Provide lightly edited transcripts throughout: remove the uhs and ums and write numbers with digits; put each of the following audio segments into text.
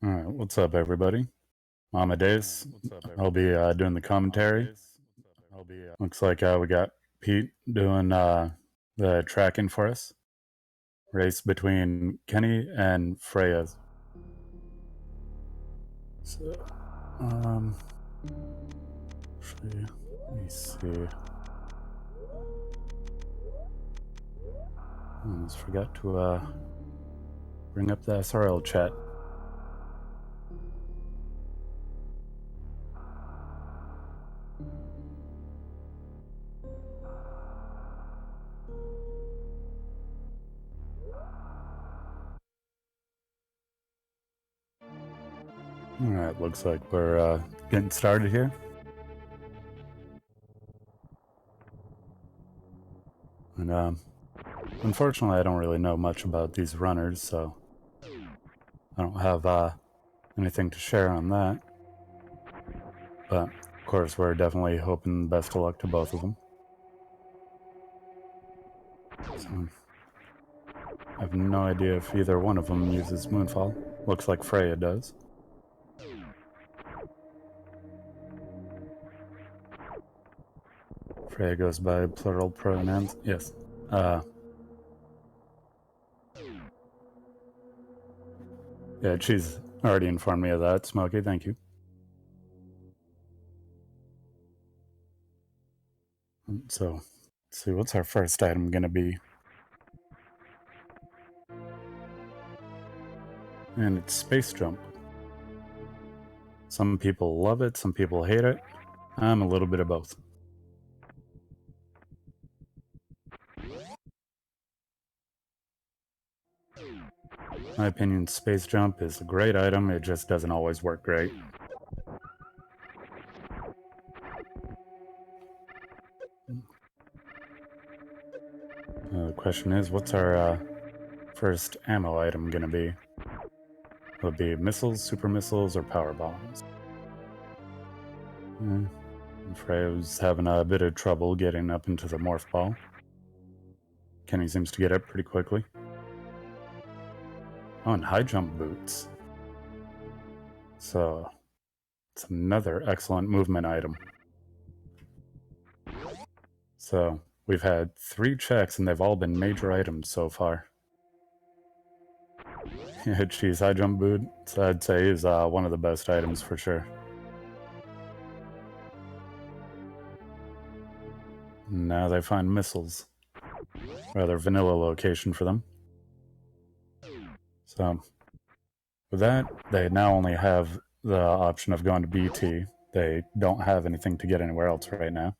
All right, what's up, everybody? Amadeus. I'll be doing the commentary. Looks like we got Pete doing the tracking for us. Race between Kenny and Freya. So, actually, let me see. I almost forgot to bring up the SRL chat. Alright, looks like we're getting started here. And unfortunately, I don't really know much about these runners, so I don't have anything to share on that. But, of course, we're definitely hoping best of luck to both of them. So, I have no idea if either one of them uses Moonfall. Looks like Freya does. Freya goes by plural pronouns. Yes. Yeah, she's already informed me of that. Smokey, thank you. So, let's see, what's our first item going to be? And it's Space Jump. Some people love it, some people hate it. I'm a little bit of both. In my opinion, Space Jump is a great item, it just doesn't always work great. The question is, what's our first ammo item gonna be? Will it be missiles, super missiles, or power bombs? Freya's having a bit of trouble getting up into the morph ball. Kenny seems to get up pretty quickly. Oh, and high jump boots. So, it's another excellent movement item. So, we've had 3 checks and they've all been major items so far. Yeah, geez, high jump boots, I'd say, is one of the best items for sure. Now they find missiles. Rather vanilla location for them. So, with that, they now only have the option of going to BT. They don't have anything to get anywhere else right now.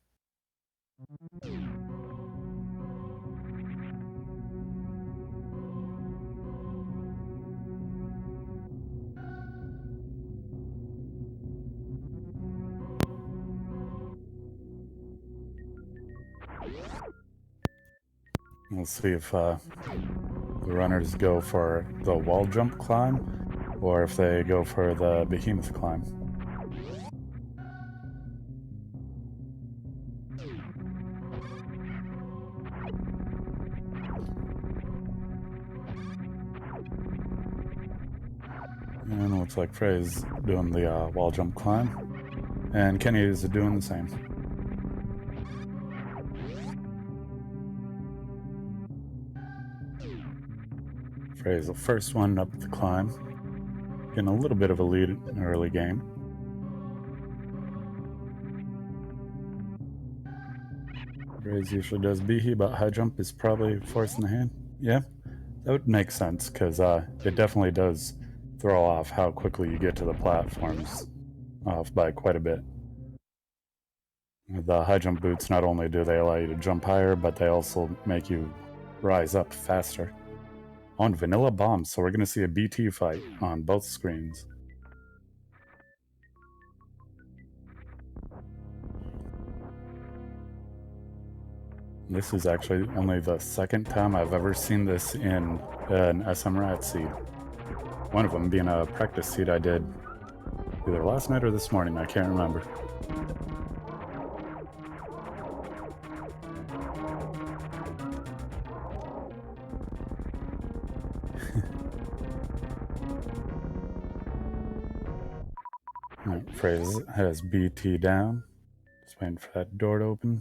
We'll see if the runners go for the wall jump climb, or if they go for the behemoth climb. And it looks like Frey's doing the wall jump climb, and Kenny is doing the same. Frey's the first one up the climb, getting a little bit of a lead in an early game. Frey's usually does Behe, but high jump is probably forcing the hand. Yeah, that would make sense, because it definitely does throw off how quickly you get to the platforms, off by quite a bit. The high jump boots, not only do they allow you to jump higher, but they also make you rise up faster. On vanilla bombs, so we're going to see a BT fight on both screens. This is actually only the second time I've ever seen this in an SMRAT seed. One of them being a practice seed I did either last night or this morning, I can't remember. Freya's has BT down. Just waiting for that door to open.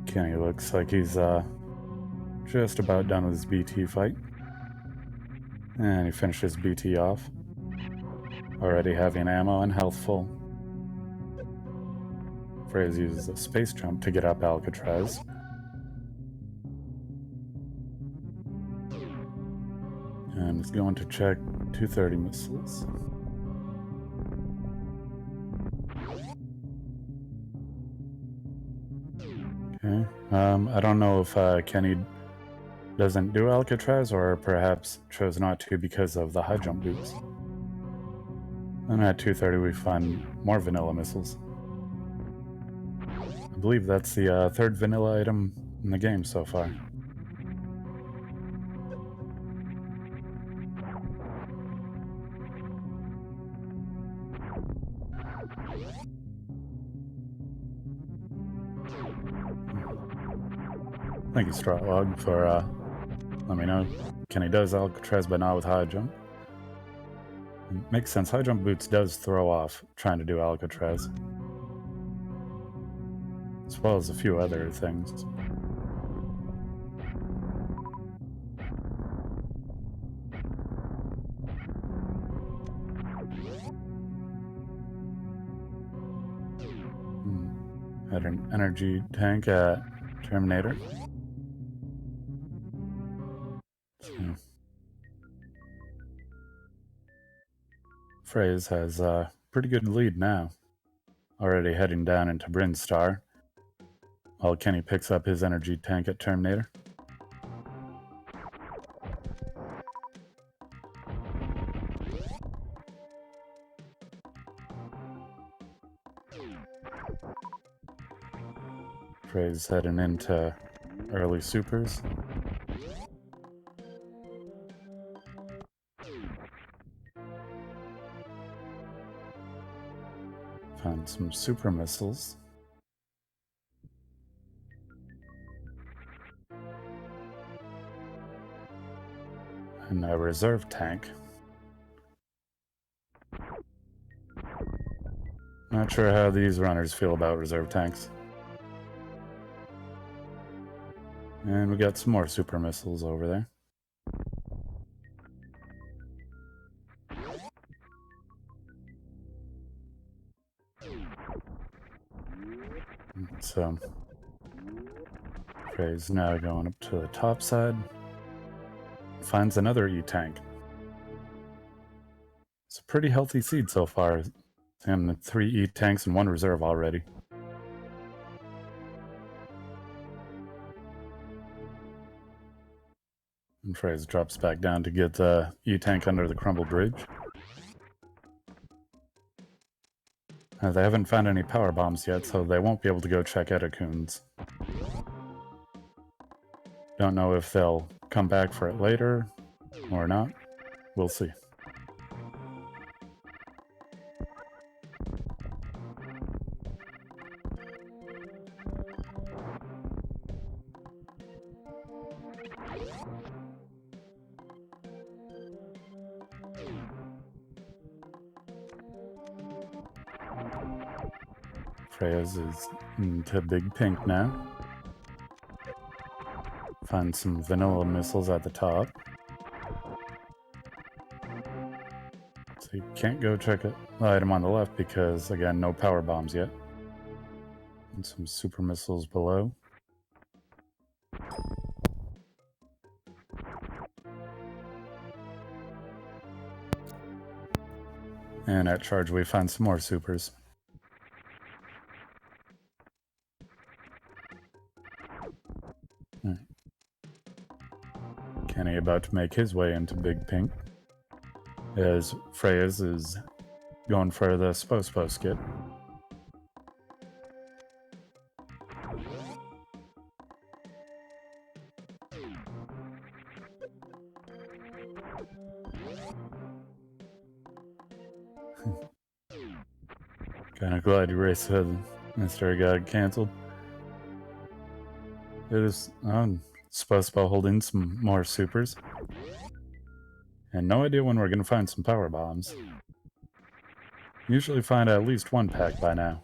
Kenny looks like he's just about done with his BT fight. And he finishes BT off. Already having ammo and health full. Freyas uses a space jump to get up Alcatraz. And is going to check 230 missiles. Okay. I don't know if Kenny doesn't do Alcatraz or perhaps chose not to because of the high jump boots. And at 230 we find more vanilla missiles. I believe that's the third vanilla item in the game so far. Thank you, Stratwog, for let me know. Kenny does Alcatraz, but not with high jump. It makes sense. High jump boots does throw off trying to do Alcatraz, as well as a few other things. Had an energy tank at Terminator. Freyas has a pretty good lead now. Already heading down into Brinstar, while Kenny picks up his energy tank at Terminator. Freyas heading into early supers. Found some super missiles. And a reserve tank. Not sure how these runners feel about reserve tanks. And we got some more super missiles over there. So, Frey's now going up to the top side. Finds another E-tank. It's a pretty healthy seed so far. And 3 E-tanks and 1 reserve already. And Freyas drops back down to get the E-tank under the crumbled bridge. They haven't found any power bombs yet, so they won't be able to go check Edecoons. Don't know if they'll come back for it later or not. We'll see. Freyas is into Big Pink now. Find some vanilla missiles at the top. So you can't go check the item on the left because, again, no power bombs yet. And some super missiles below. And at charge we find some more supers. Kenny about to make his way into Big Pink, as Freyas is going for the Spo skit. Kinda glad you race Mr. got cancelled. It is Spo holding some more supers. And no idea when we're going to find some power bombs. Usually find at least one pack by now.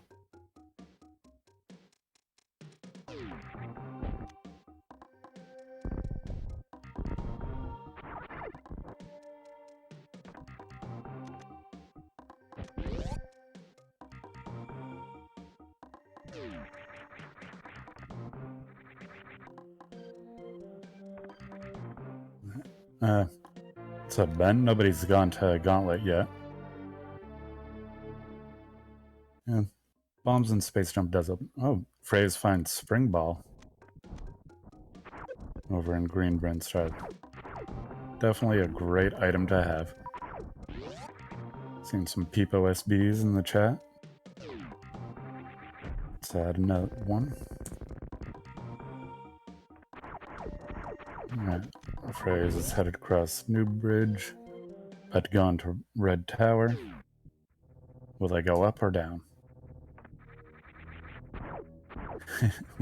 What's up, Ben? Nobody's gone to Gauntlet yet. Yeah, bombs and space jump does it. Oh, Freya's finds Spring Ball over in Green Brinstar. Definitely a great item to have. Seen some Peep OSBs in the chat. Let's add another one. Alright, Freya's is headed across New Bridge. About to go into Red Tower. Will they go up or down?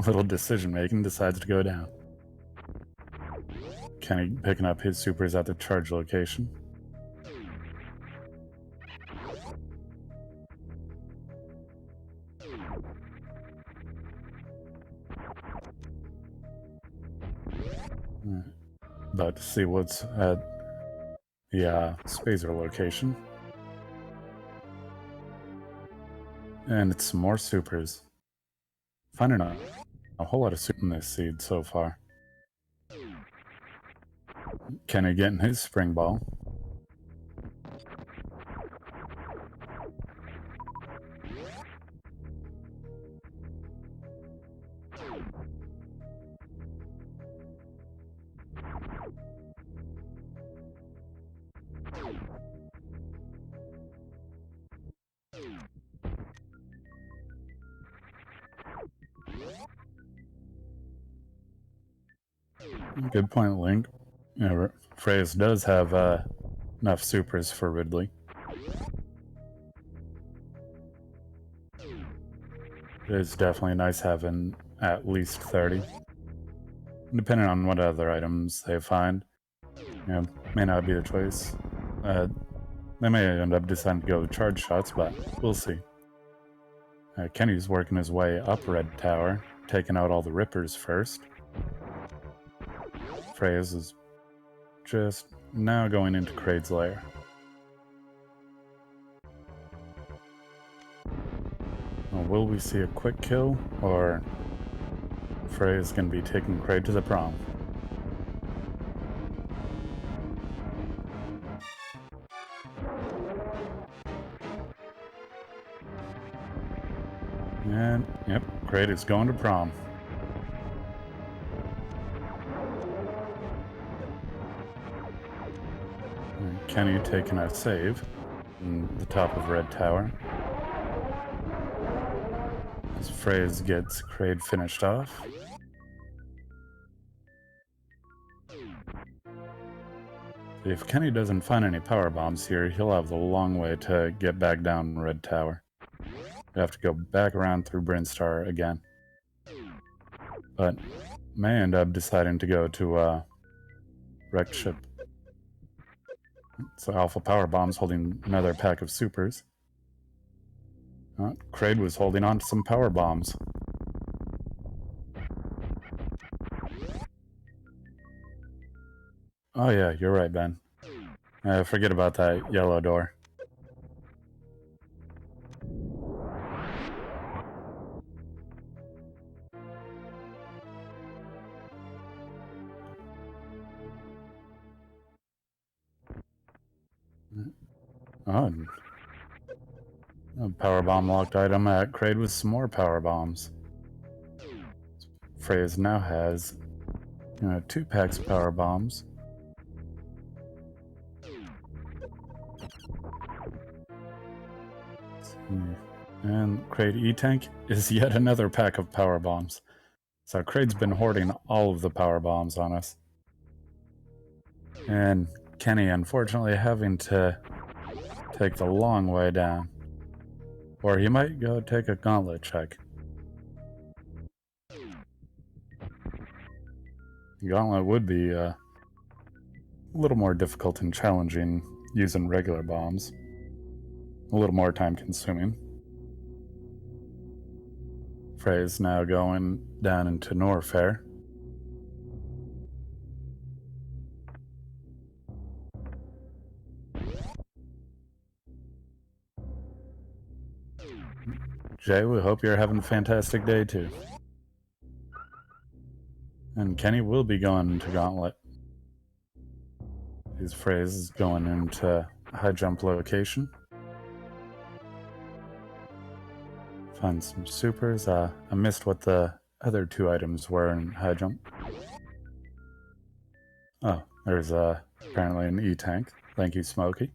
Little decision making, decides to go down. Kenny picking up his supers at the charge location. About to see what's at the Spazer location. And it's some more supers. Finding a whole lot of super in this seed so far. Kenny getting his Spring Ball. Good point, Link. You know, Freyas does have enough supers for Ridley. It is definitely nice having at least 30. Depending on what other items they find, you know, may not be the choice. They may end up deciding to go with charge shots, but we'll see. Kenny's working his way up Red Tower, taking out all the Rippers first. Freyas is just now going into Kraid's lair. Well, will we see a quick kill, or Freya's going to be taking Kraid to the prom? And, yep, Kraid is going to prom. And Kenny taking a save in the top of Red Tower. As Freya's gets Kraid finished off. If Kenny doesn't find any power bombs here, he'll have the long way to get back down Red Tower. We have to go back around through Brinstar again. But may end up deciding to go to Wrecked Ship. So Alpha Power Bomb's holding another pack of supers. Kraid was holding on to some power bombs. Oh yeah, you're right, Ben. Forget about that yellow door. Oh, a power bomb locked item at Kraid with some more power bombs. Freyas now has 2 packs of power bombs. And Kraid E-Tank is yet another pack of power bombs. So Kraid's been hoarding all of the power bombs on us. And Kenny, unfortunately, having to take the long way down. Or he might go take a gauntlet check. Gauntlet would be a little more difficult and challenging using regular bombs. A little more time consuming. Frey is now going down into Norfair. Jay, we hope you're having a fantastic day too. And Kenny will be going to Gauntlet. His phrase is going into high jump location. Find some supers. I missed what the other two items were in high jump. Oh, there's apparently an E-tank. Thank you, Smokey.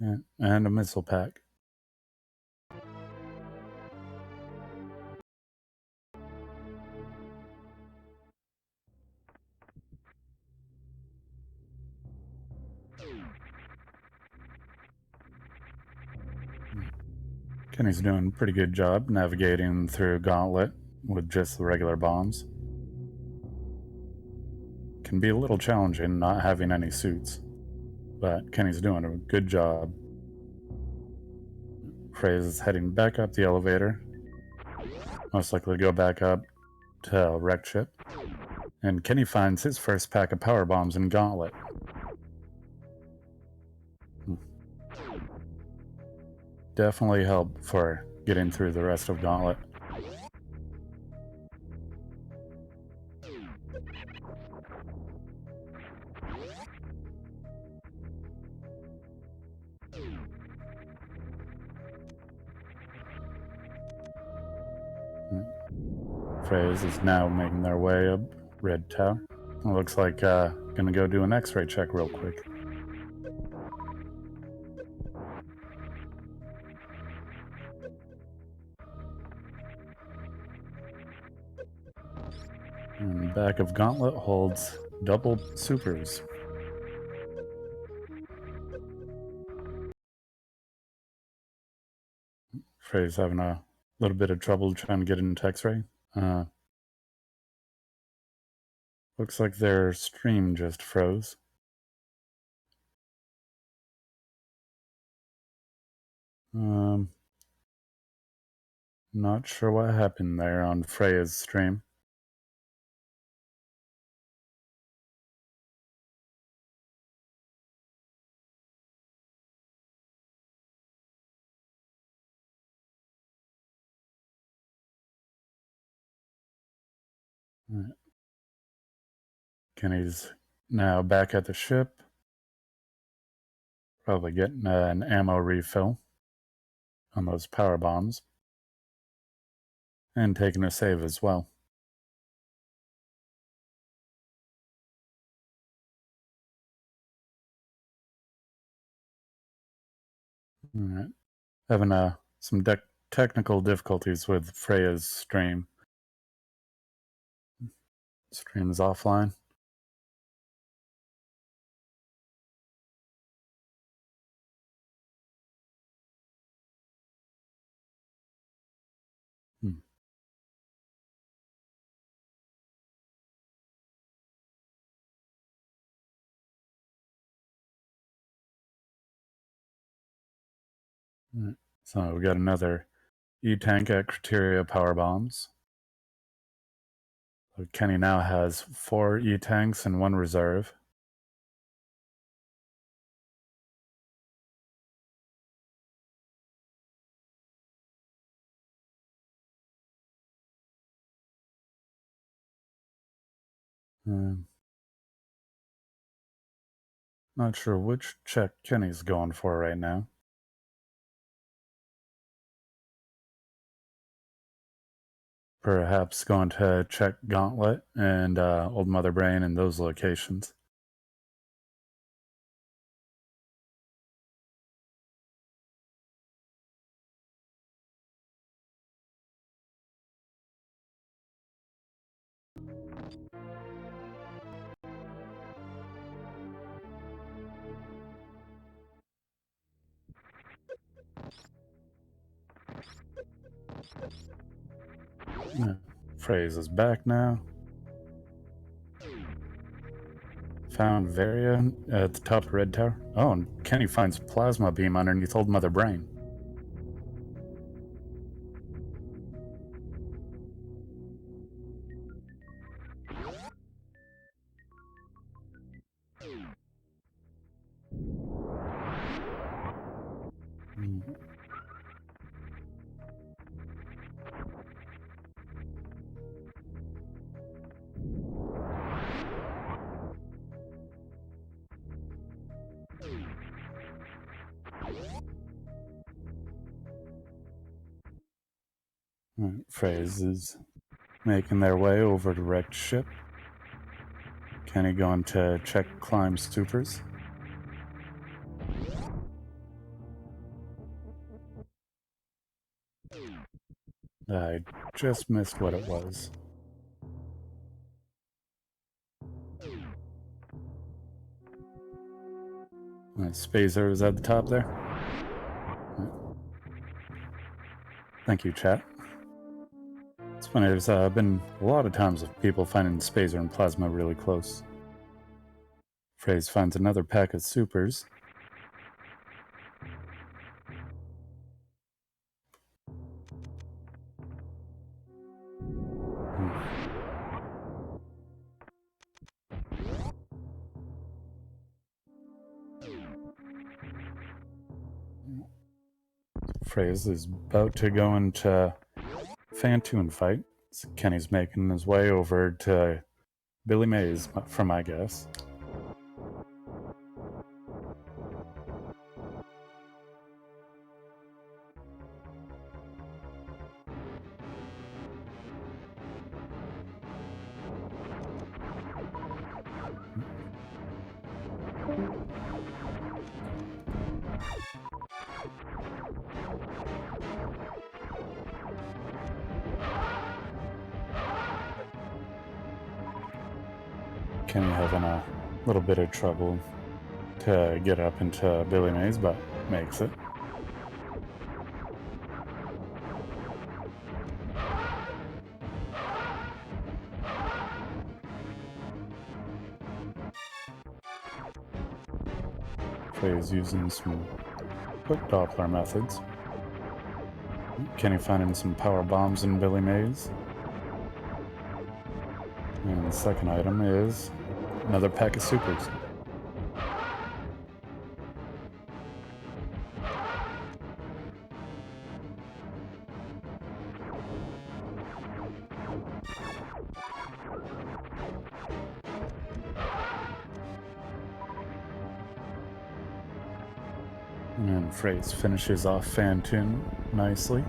Yeah, and a missile pack. Kenny's doing a pretty good job navigating through Gauntlet with just the regular bombs. Can be a little challenging not having any suits, but Kenny's doing a good job. Frey is heading back up the elevator, most likely go back up to wreck ship, and Kenny finds his first pack of power bombs in Gauntlet. Definitely help for getting through the rest of Gauntlet. Freys is now making their way up Red Tower. It looks like gonna go do an X-ray check real quick. And the back of Gauntlet holds double supers. Frey's having a little bit of trouble trying to get into X-ray. Looks like their stream just froze. Not sure what happened there on Freya's stream. Right. Kenny's now back at the ship. Probably getting an ammo refill on those power bombs. And taking a save as well. Alright. Having some technical difficulties with Freya's stream. Stream is offline. Right. So we got another E-tank at Criteria power bombs. So Kenny now has 4 E-tanks and 1 reserve. Not sure which check Kenny's going for right now. Perhaps going to check Gauntlet and Old Mother Brain in those locations. Freya's is back now. Found Varia at the top of Red Tower. Oh, and Kenny finds plasma beam underneath Old Mother Brain. Freys is making their way over to wrecked ship. Kenny going to check climb supers. I just missed what it was. Spazer is at the top there. Thank you, chat. It's funny, there's been a lot of times of people finding Spazer and Plasma really close. Freys finds another pack of supers. Freys is about to go into Fantoon fight. So Kenny's making his way over to Billy Mays, for my guess. Kenny having a little bit of trouble to get up into Billy Mays, but makes it. Frey's using some quick Doppler methods. Kenny finding some power bombs in Billy Mays. And the second item is another pack of supers. And Freys finishes off Fantoon nicely.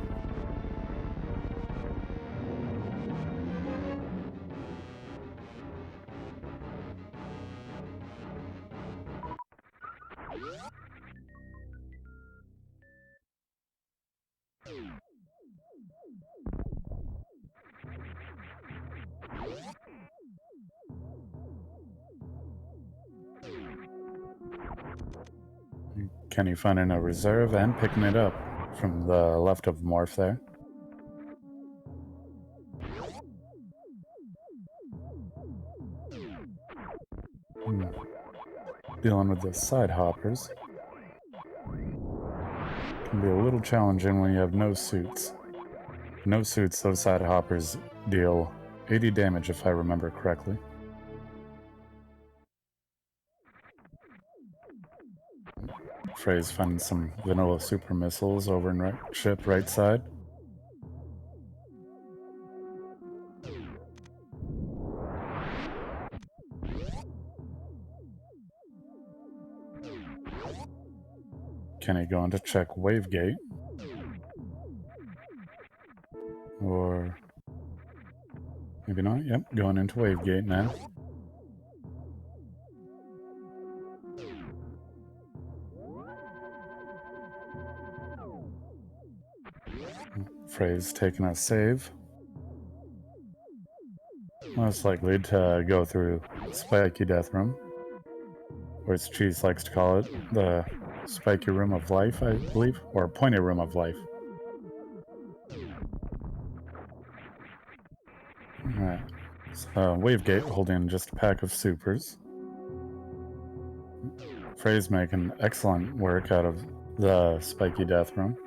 Kenny finding a reserve and picking it up from the left of Morph there. Dealing with the side hoppers can be a little challenging when you have no suits. No suits, those side hoppers deal 80 damage if I remember correctly. Frey's finding some vanilla super missiles over in ship right side. Kenny going to check Wavegate. Or maybe not. Yep, going into Wavegate now. Frey's taking a save. Most likely to go through Spiky Death Room, or as Cheese likes to call it, the Spiky Room of Life, I believe, or Pointy Room of Life. So, Wavegate holding just a pack of supers. Frey's making excellent work out of the spiky death room.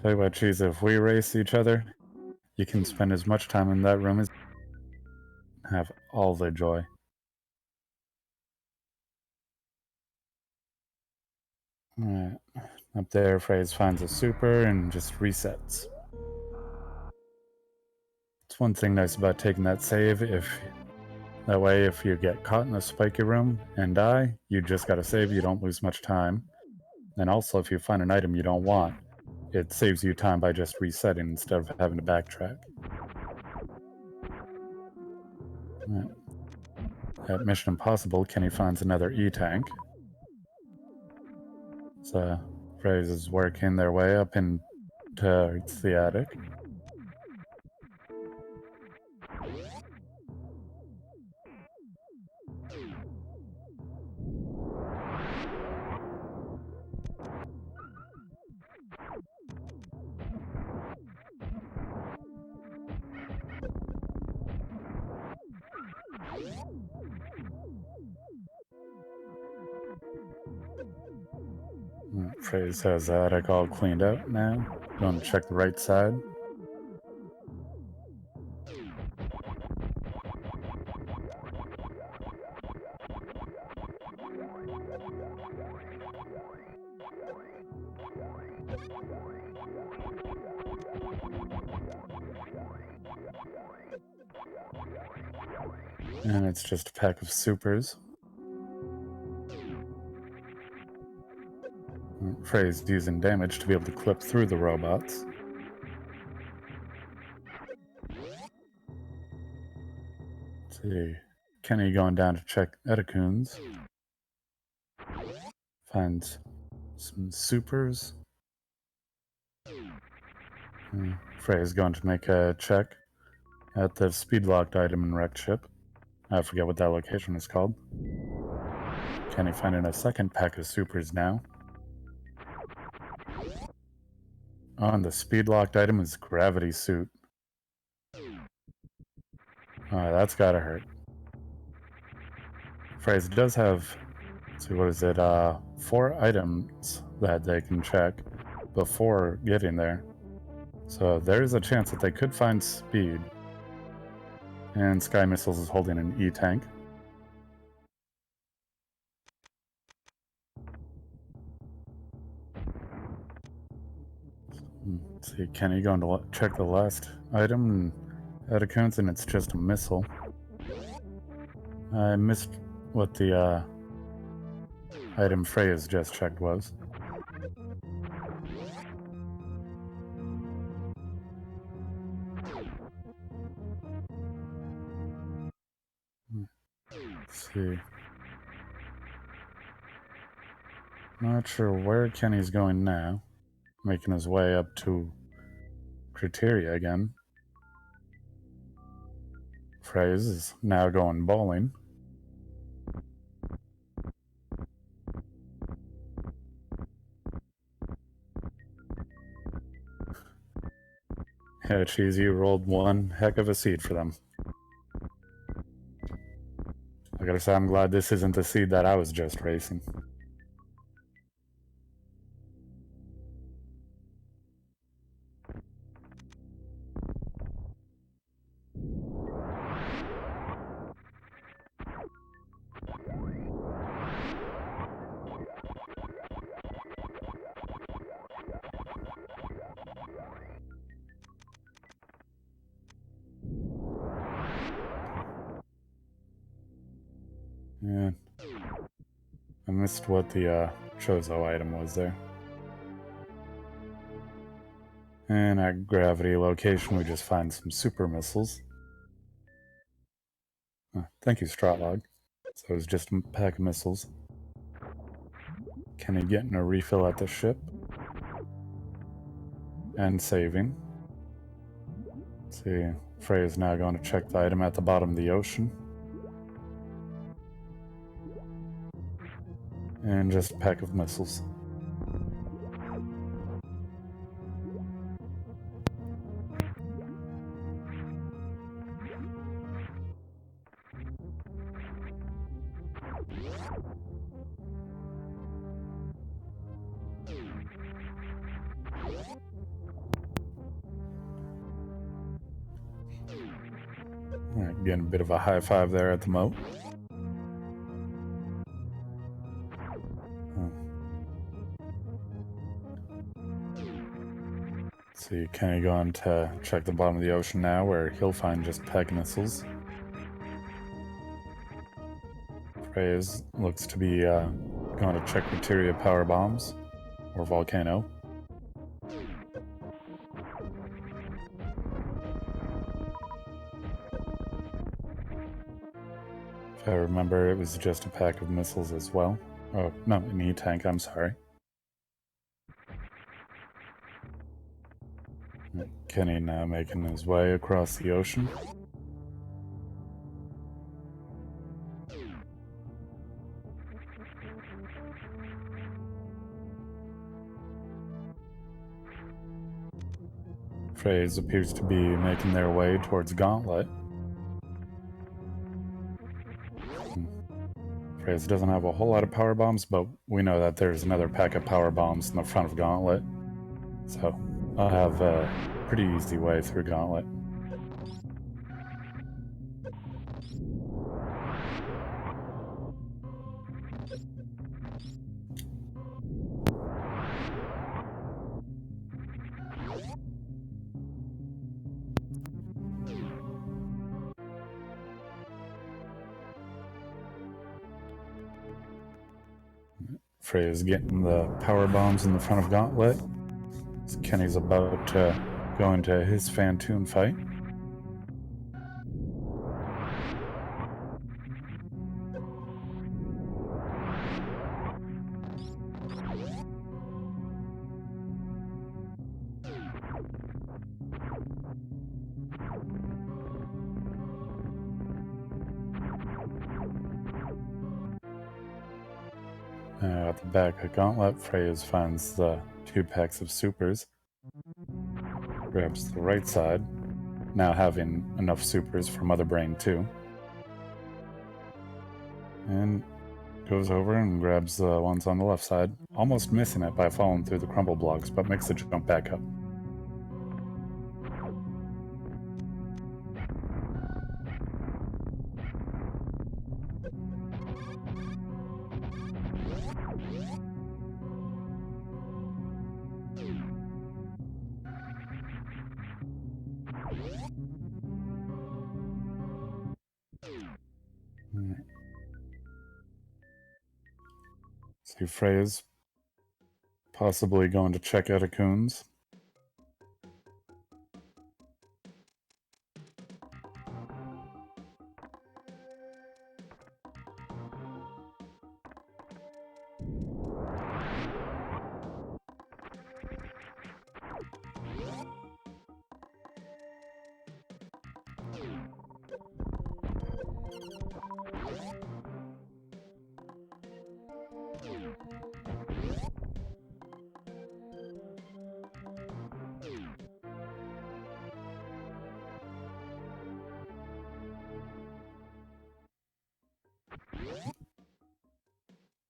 Tell you what, Cheese, if we race each other, you can spend as much time in that room as have all the joy. Alright, up there, Frey's finds a super and just resets. It's one thing nice about taking that save. That way, if you get caught in a spiky room and die, you just gotta save, you don't lose much time. And also, if you find an item you don't want, it saves you time by just resetting instead of having to backtrack. Right. At Mission Impossible, Kenny finds another E-tank. So, Frey's is working their way up into the attic. Frey's has the attic all cleaned out now. Going to check the right side. And it's just a pack of supers. Frey's using damage to be able to clip through the robots. Let's see. Kenny going down to check Eticoons. Finds some supers. Frey's going to make a check at the speed-locked item in wrecked ship. I forget what that location is called. Kenny finding a second pack of supers now. Oh, and the speed-locked item is gravity suit. Oh, that's gotta hurt. Freys does have, let's see, what is it, 4 items that they can check before getting there. So there is a chance that they could find speed. And Sky Missiles is holding an E-tank. Let's see, Kenny going to check the last item at accounts, and it's just a missile. I missed what the item Freya's just checked was. Let's see. Not sure where Kenny's going now. Making his way up to Criteria again. Freys is now going bowling. Yeah, Cheese, you rolled one heck of a seed for them. I gotta say, I'm glad this isn't the seed that I was just racing. Yeah. I missed what the Chozo item was there. And at Gravity location, we just find some super missiles. Thank you, Stratlog. So it was just a pack of missiles. Kenny getting a refill at the ship. And saving. Let's see. Frey is now going to check the item at the bottom of the ocean. And just a pack of missiles. Getting a bit of a high five there at the moat. See Kenny going to check the bottom of the ocean now, where he'll find just peg missiles. Freyas looks to be going to check materia power bombs or volcano. If I remember, it was just a pack of missiles as well. Oh, no, an E-tank, I'm sorry. Kenny now making his way across the ocean. Freyas appears to be making their way towards Gauntlet. Freyas doesn't have a whole lot of power bombs, but we know that there's another pack of power bombs in the front of Gauntlet. So I'll have a pretty easy way through Gauntlet. Freyas getting the power bombs in the front of Gauntlet. Kenny's about to go into his Phantoon fight. At the back of Gauntlet, Freyas finds the 2 packs of supers. Grabs the right side, now having enough supers for Mother Brain 2. And goes over and grabs the ones on the left side, almost missing it by falling through the crumble blocks, but makes the jump back up. See Freyas possibly going to check out Coons.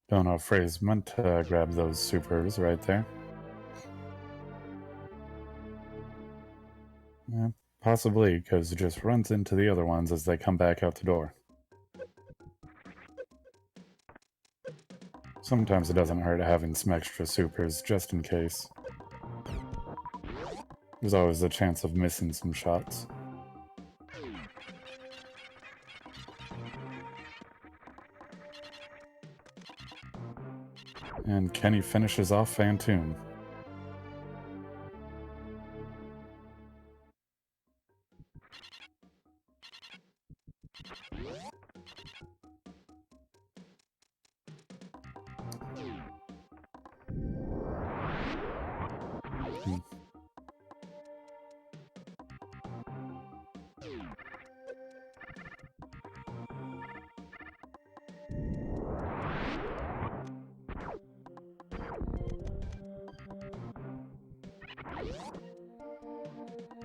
Don't know if Freyas meant to grab those supers right there. Yeah, possibly, because it just runs into the other ones as they come back out the door. Sometimes it doesn't hurt having some extra supers, just in case. There's always a chance of missing some shots. And Kenny finishes off Phantoon.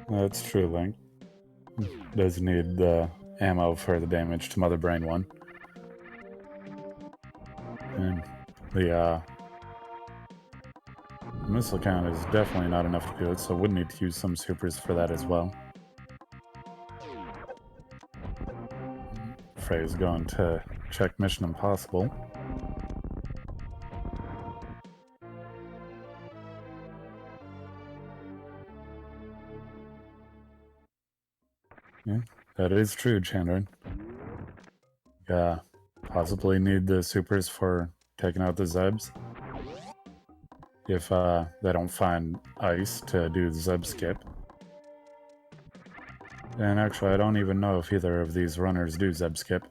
That's true, Link. Does need the ammo for the damage to Mother Brain 1. And the missile count is definitely not enough to do it, so would need to use some supers for that as well. Frey's going to check Mission Impossible. Yeah, that is true, Chandran. Yeah, possibly need the supers for taking out the Zebs. If they don't find ice to do the Zeb skip. And actually, I don't even know if either of these runners do Zeb skip.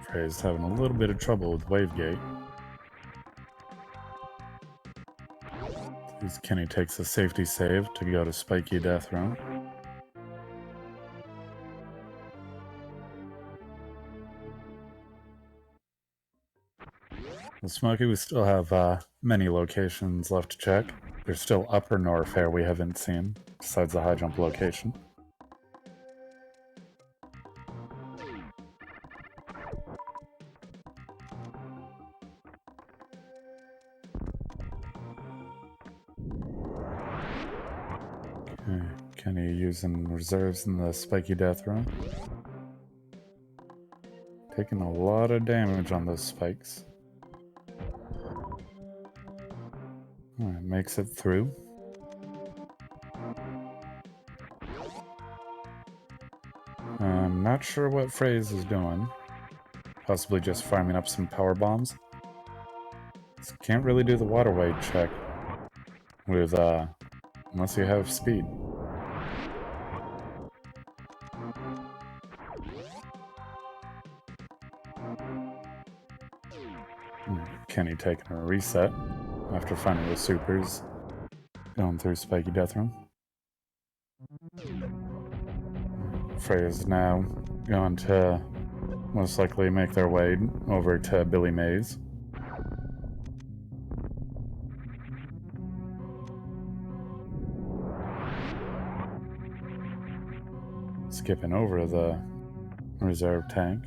Frey's having a little bit of trouble with Wavegate. Kenny takes a safety save to go to Spiky Death Room. Well, Smokey, we still have many locations left to check. There's still Upper Norfair we haven't seen, besides the high jump location. Okay, Kenny using reserves in the Spiky Death Room. Taking a lot of damage on those spikes. Alright, makes it through. I'm not sure what Freys is doing. Possibly just farming up some power bombs. Can't really do the waterway check with unless you have speed. Kenny taking a reset after finding the supers going through Spiky Death Room. Freya's now going to most likely make their way over to Billy Mays. Skipping over the reserve tank.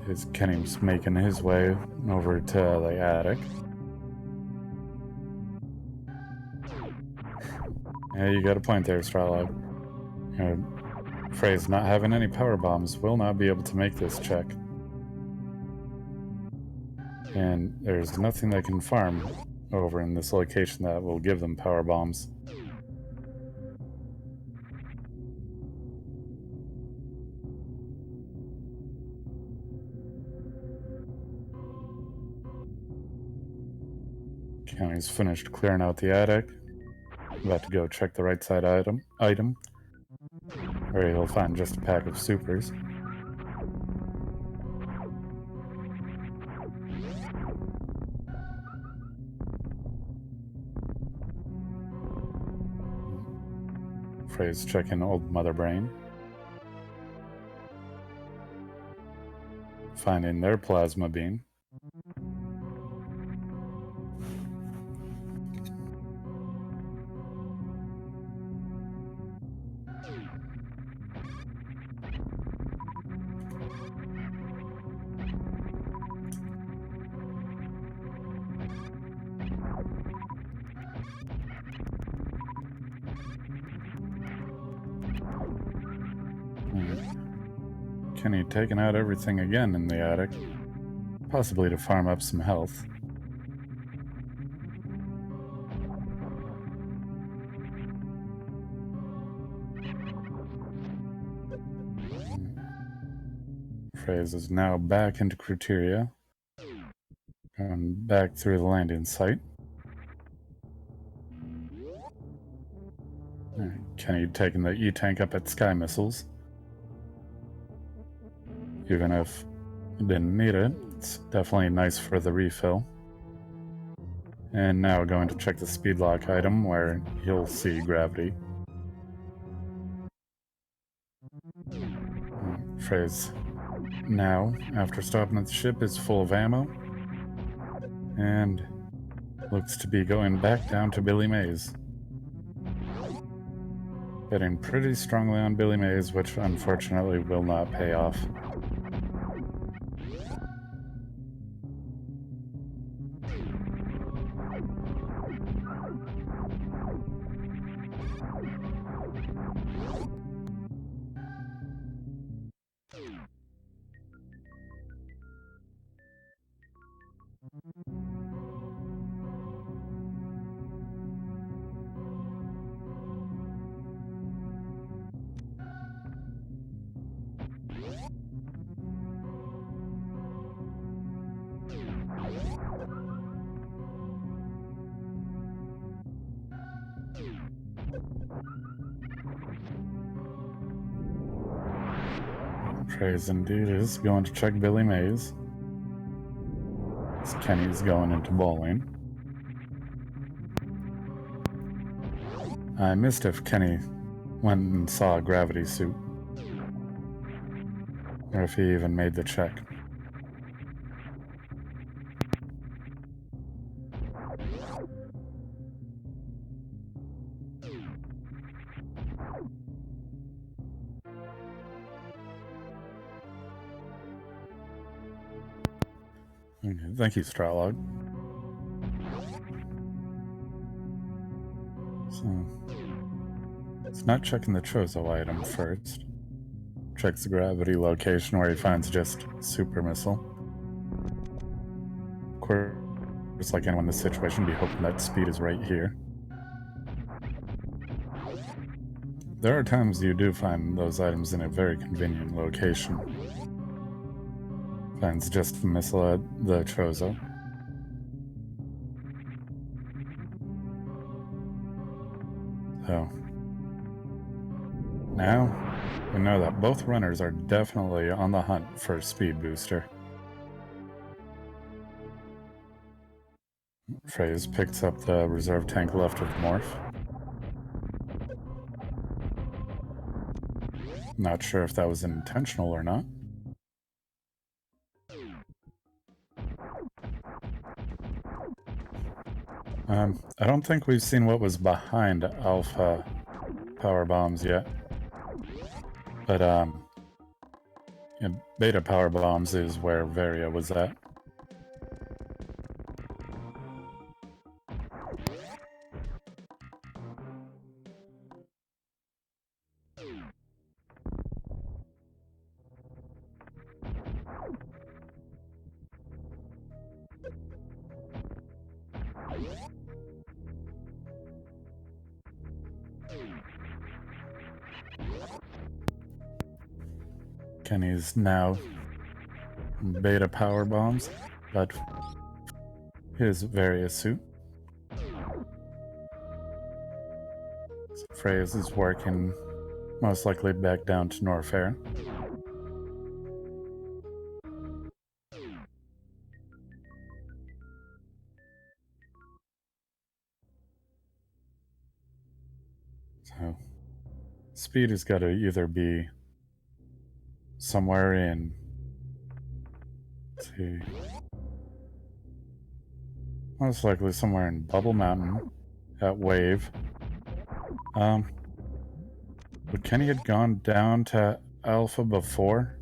As Kenny's making his way over to the attic. Yeah, you got a point there, Starlog. Frey's not having any power bombs will not be able to make this check. And there's nothing they can farm over in this location that will give them power bombs. Kenny's finished clearing out the attic. About to go check the right side item, where he'll find just a pack of supers. Frey's checking Old Mother Brain. Finding their plasma beam. Kenny taking out everything again in the attic, possibly to farm up some health. Freys is now back into Criteria, going back through the landing site. Kenny taking the E-tank up at Sky Missiles. Even if it didn't need it, it's definitely nice for the refill. And now going to check the speed lock item where you'll see gravity. Freys now, after stopping at the ship, is full of ammo. And Looks to be going back down to Billy Mays. Betting pretty strongly on Billy Mays, which unfortunately will not pay off. Freya's indeed is going to check Billy Mays. As Kenny's going into bowling. I missed if Kenny went and saw a gravity suit. Or if he even made the check. Okay, thank you, Stratlog. So, it's not checking the Chozo item first. Checks the gravity location where he finds just super missile. Of course, like anyone in this situation, be hoping that speed is right here. There are times you do find those items in a very convenient location. Finds just the missile at the Chozo. So, now we know that both runners are definitely on the hunt for a speed booster. Freys picks up the reserve tank left with Morph. Not sure if that was intentional or not. I don't think we've seen what was behind Alpha power bombs yet. But, yeah, Beta power bombs is where Varia was at. Kenny's now Beta power bombs, but his Varia suit. So Freyas is working most likely back down to Norfair. So speed has got to either be somewhere in, let's see, most likely somewhere in Bubble Mountain at Wave. But Kenny had gone down to Alpha before,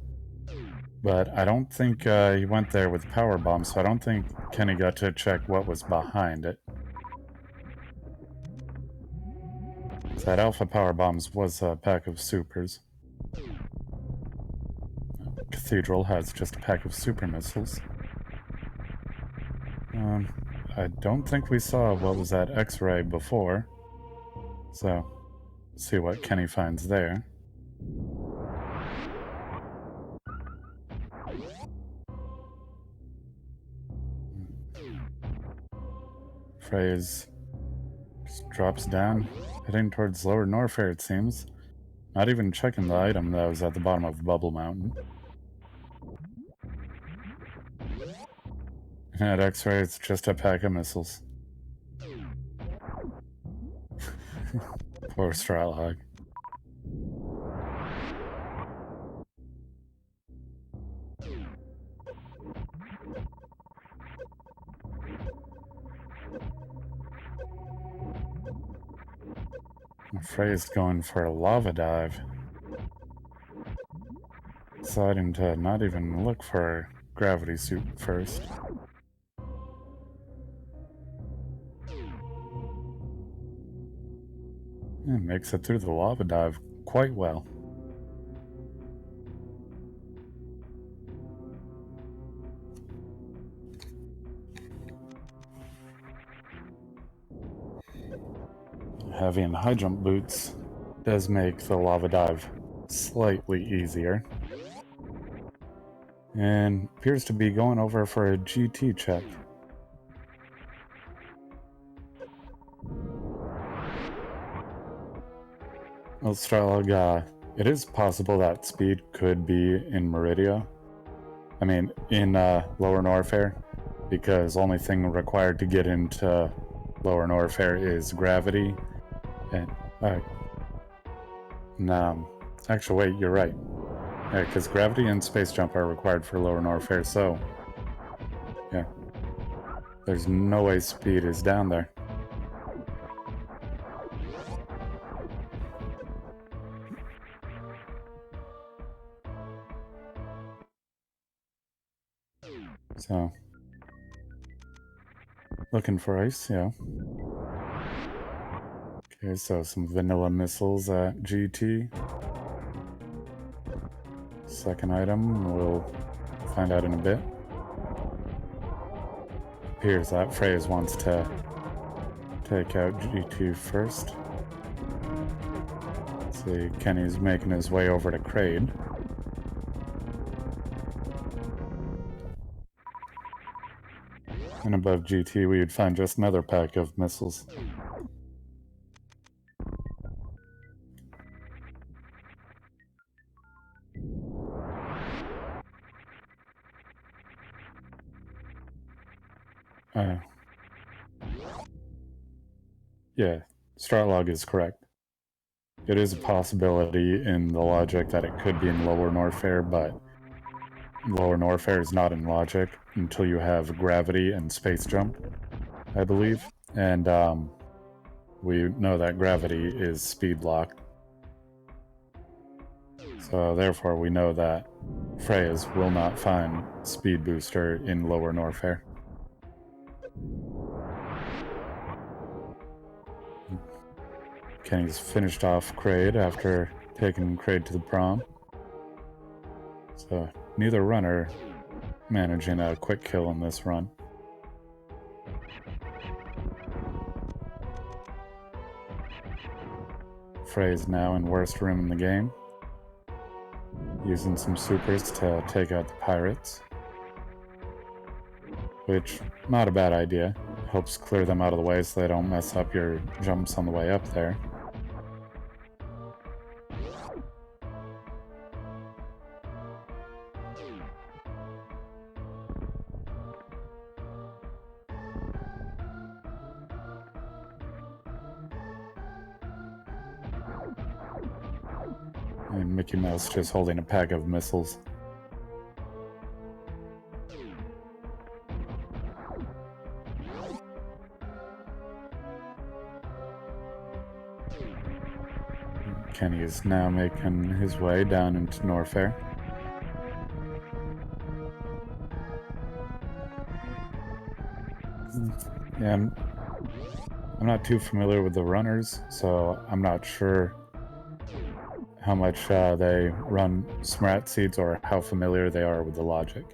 but I don't think he went there with power bombs, so I don't think Kenny got to check what was behind it. So that Alpha power bombs was a pack of supers. Cathedral has just a pack of super missiles. I don't think we saw what was that X-ray before, so see what Kenny finds there. Freys just drops down, heading towards Lower Norfair, it seems. Not even checking the item that was at the bottom of Bubble Mountain. And at X-ray, it's just a pack of missiles. Poor Stratlog. Frey's going for a lava dive. Deciding to not even look for a gravity suit first. And makes it through the lava dive quite well. Having high jump boots does make the lava dive slightly easier. And appears to be going over for a GT check. Well, Stralog, it is possible that speed could be in Meridia. I mean, in Lower Norfair, because only thing required to get into Lower Norfair is gravity. And, no, actually, wait, you're right. Yeah, because gravity and space jump are required for Lower Norfair, so yeah, there's no way speed is down there. So, looking for ice, yeah. Okay, so some vanilla missiles at GT. Second item, we'll find out in a bit. Appears that Freyas wants to take out G2 first. Let's see, Kenny's making his way over to Kraid. And above GT, we would find just another pack of missiles. Yeah, Stralog is correct. It is a possibility in the logic that it could be in Lower Norfair, but Lower Norfair is not in logic until you have gravity and space jump, I believe. And we know that gravity is speed locked. So therefore we know that Freyas will not find speed booster in Lower Norfair. Kenny's finished off Kraid after taking Kraid to the prom. So neither runner managing a quick kill in this run. Frey's now in worst room in the game, using some supers to take out the pirates, which, not a bad idea. Helps clear them out of the way so they don't mess up your jumps on the way up there. And Mickey Mouse just holding a pack of missiles. Kenny is now making his way down into Norfair. Yeah, I'm not too familiar with the runners, so I'm not sure how much they run SMRAT seeds or how familiar they are with the logic.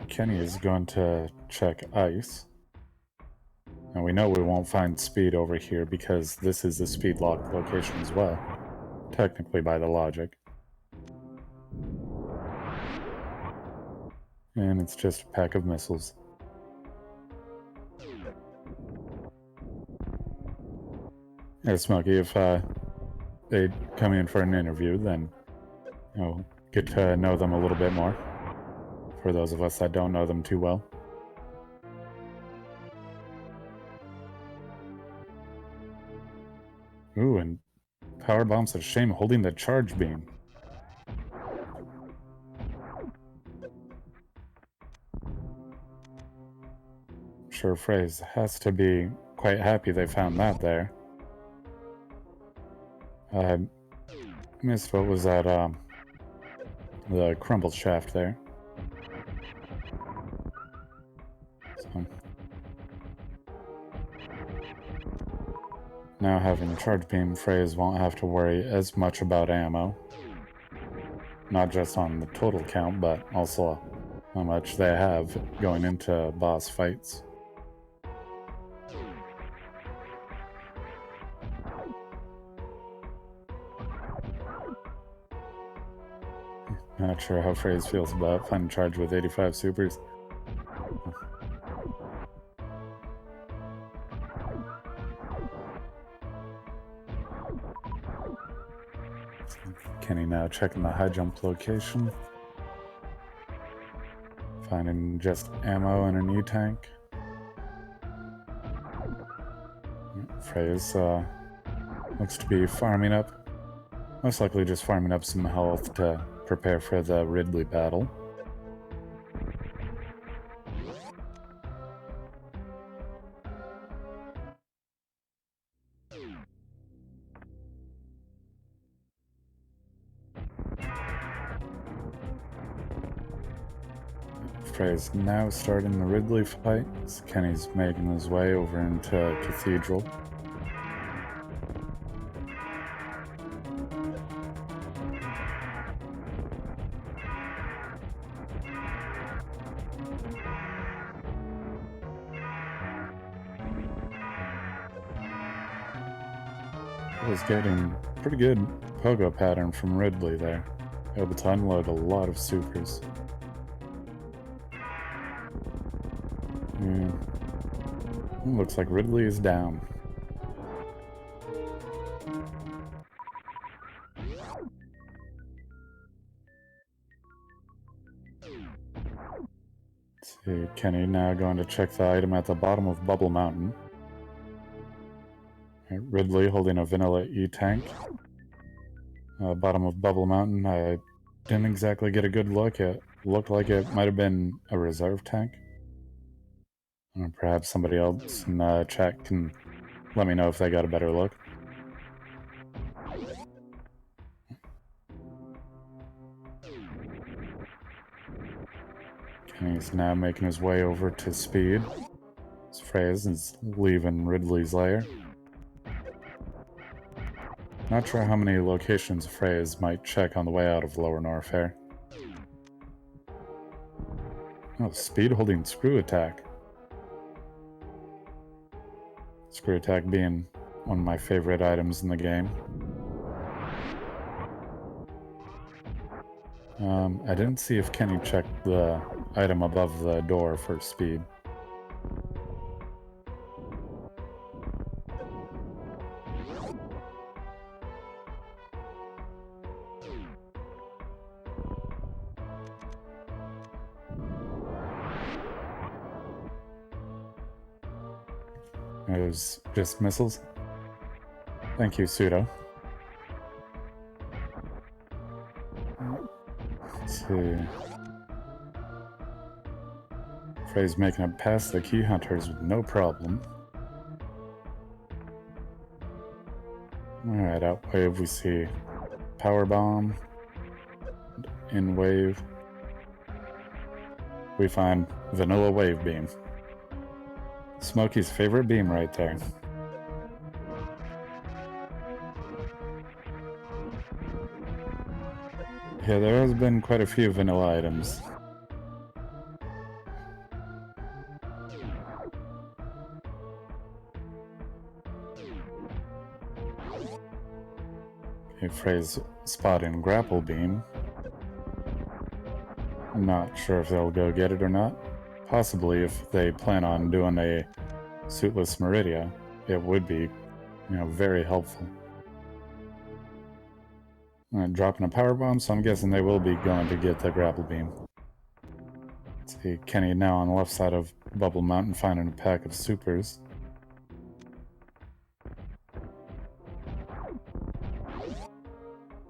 Kenny is going to check ice. And we know we won't find speed over here because this is the speed lock location as well, technically by the logic. And it's just a pack of missiles. Yeah, Smokey, if they come in for an interview, then get to know them a little bit more. for those of us that don't know them too well. Ooh, and power bombs of shame holding the charge beam. Sure, Freys has to be quite happy they found that there. I missed what was that, the crumble shaft there. So, now having a charge beam, Freys won't have to worry as much about ammo. Not just on the total count, but also how much they have going into boss fights. Not sure how Freys feels about finding charge with 85 supers. Kenny now checking the high jump location. Finding just ammo and an E-tank. Freys looks to be farming up. Most likely just farming up some health to prepare for the Ridley battle. Frey's now starting the Ridley fight. Kenny's making his way over into Cathedral. Was getting pretty good pogo pattern from Ridley there. Able to unload a lot of supers. Looks like Ridley is down. Let's see, Kenny now going to check the item at the bottom of Bubble Mountain. Ridley holding a vanilla E-tank. Bottom of Bubble Mountain, I didn't exactly get a good look. It looked like it might have been a reserve tank. Perhaps somebody else in the chat can let me know if they got a better look. Kenny's now making his way over to speed. Freys is leaving Ridley's lair. Not sure how many locations Freys might check on the way out of Lower Norfair. Oh, speed holding screw attack. Screw attack being one of my favorite items in the game. I didn't see if Kenny checked the item above the door for speed. It was just missiles. Thank you, Pseudo. Let's see. Frey's making it past the key hunters with no problem. Alright, out wave we see power bomb. In wave we find vanilla wave beam. Smokey's favorite beam right there. Yeah, there has been quite a few vanilla items. Okay, Frey's spotting grapple beam. I'm not sure if they'll go get it or not. Possibly if they plan on doing a suitless Meridia, it would be, very helpful. Dropping a power bomb, so I'm guessing they will be going to get the grapple beam. Let's see, Kenny now on the left side of Bubble Mountain finding a pack of supers.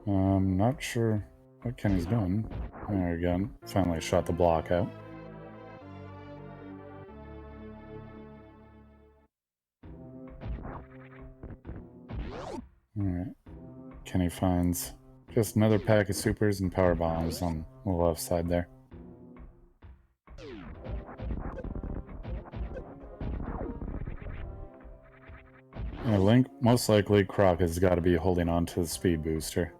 I'm not sure what Kenny's doing. There we go. Finally shot the block out. Alright. Kenny finds just another pack of supers and power bombs on the left side there. I think most likely Croc has got to be holding on to the speed booster.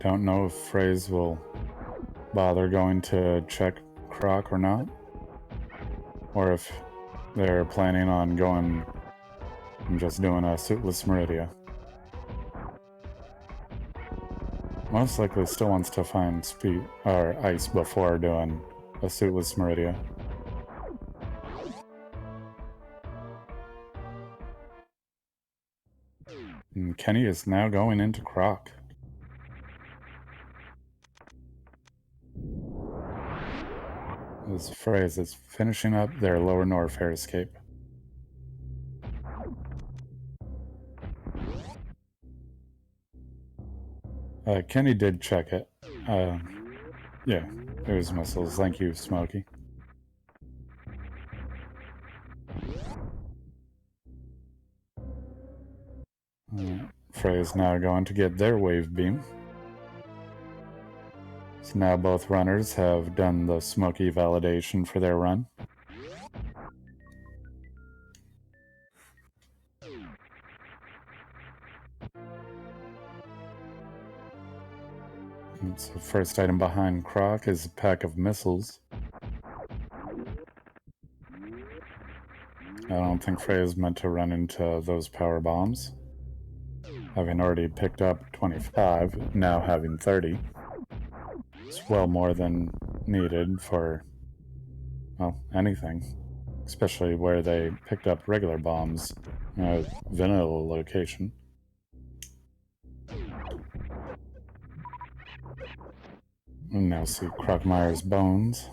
Don't know if Freys will bother going to check Croc or not, or if they're planning on going and just doing a suitless Meridia. Most likely still wants to find speed or ice before doing a suitless Meridia. And Kenny is now going into Croc. This Freys is finishing up their lower Norfair escape. Kenny did check it. Yeah, it was missiles. Thank you, Smokey. Frey is now going to get their wave beam. So now both runners have done the Smokey validation for their run. So the first item behind Croc is a pack of missiles. I don't think Frey is meant to run into those power bombs. Having already picked up 25, now having 30. It's well more than needed for, well, anything. Especially where they picked up regular bombs in a vanilla location. And now see Crocmire's bones.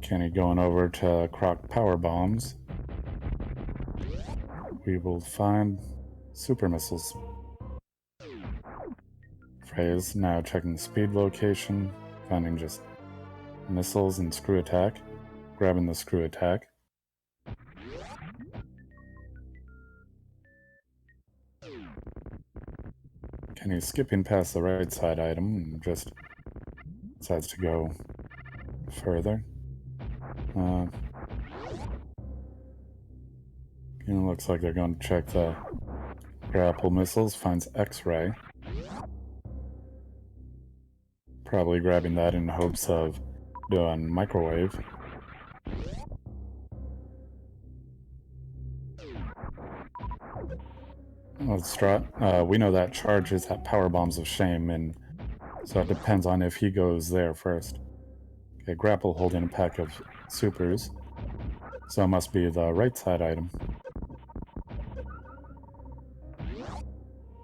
Kenny going over to Croc power bombs. We will find super missiles. Frey is now checking the speed location, finding just missiles and screw attack, grabbing the screw attack. Kenny's skipping past the right side item and just decides to go further. It looks like they're going to check the grapple missiles, finds X-ray. Probably grabbing that in hopes of doing microwave. We know that charges at power bombs of shame, and so it depends on if he goes there first. Okay, grapple holding a pack of supers, so it must be the right side item.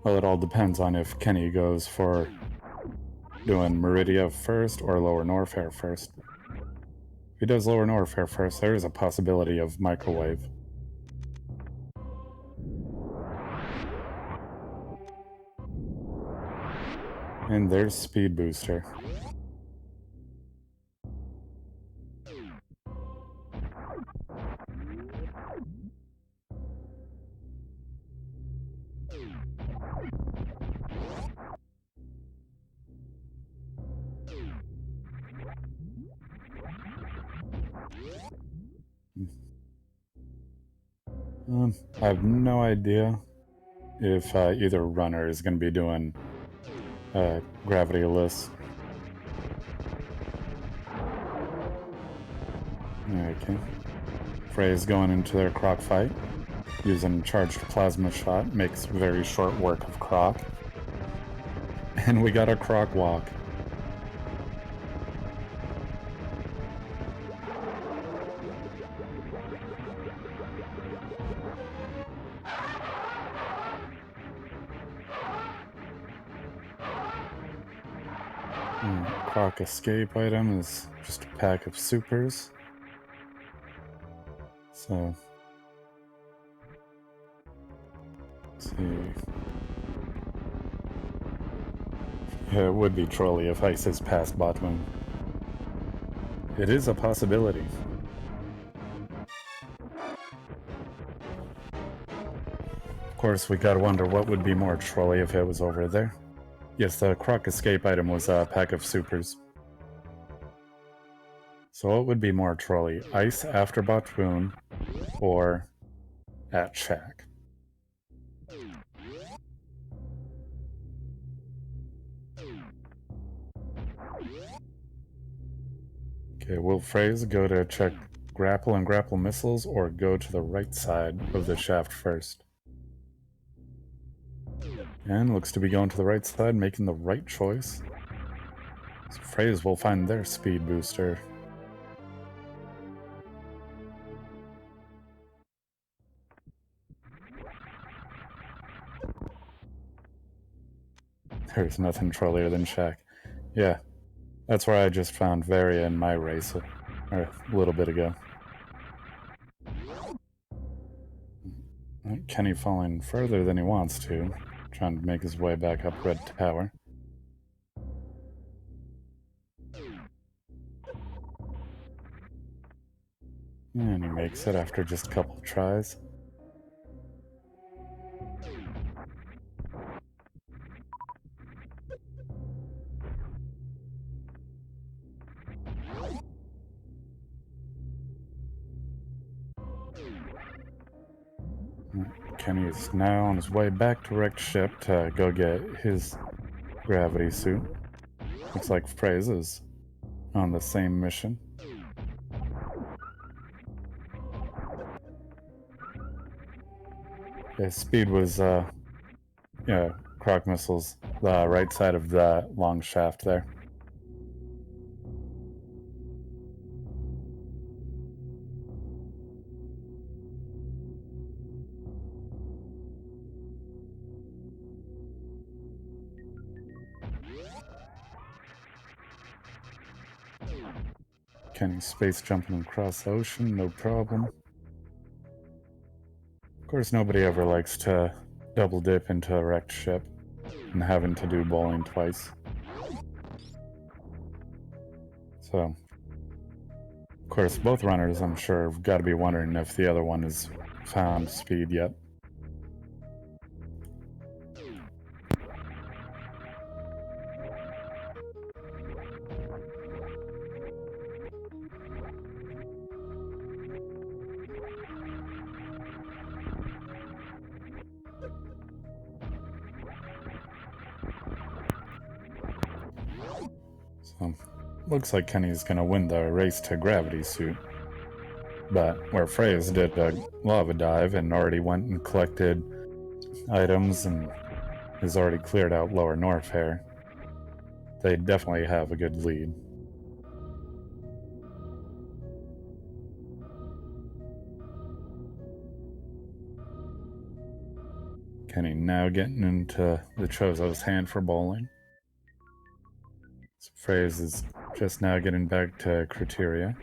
Well, it all depends on if Kenny goes for doing Meridia first or Lower Norfair first. If he does Lower Norfair first, there is a possibility of microwave. And there's Speed Booster. I have no idea if either runner is going to be doing gravity-less. Okay. Frey is going into their Croc fight. Using charged plasma shot makes very short work of Croc. And we got a croc walk. Croc escape item is just a pack of supers. So, let's see. Yeah, it would be trolly if ice is past bot moon. It is a possibility. Of course, we gotta wonder what would be more trolly if it was over there. Yes, the croc escape item was a pack of supers. So what would be more trolly? Ice after Botwoon or at Shack? Okay, will Freys go to check grapple and grapple missiles or go to the right side of the shaft first? And looks to be going to the right side, making the right choice. So Freys will find their speed booster. There's nothing trollier than Shack. Yeah, that's where I just found Varia in my race a little bit ago. Kenny falling further than he wants to, trying to make his way back up Red Tower. And he makes it after just a couple of tries. Kenny is now on his way back to wrecked ship to go get his gravity suit. Looks like Freys is on the same mission. His speed was, yeah, croc missiles, the right side of the long shaft there. Kenny space jumping across the ocean, no problem. Of course, nobody ever likes to double dip into a wrecked ship and having to do bowling twice. So, of course, both runners, I'm sure, have got to be wondering if the other one has found speed yet. So, looks like Kenny's gonna win the race to gravity suit. But where Freys did a lava dive and already went and collected items and has already cleared out Lower Norfair, they definitely have a good lead. Kenny now getting into the Chozo's hand for bowling. So Freys is just now getting back to Criteria.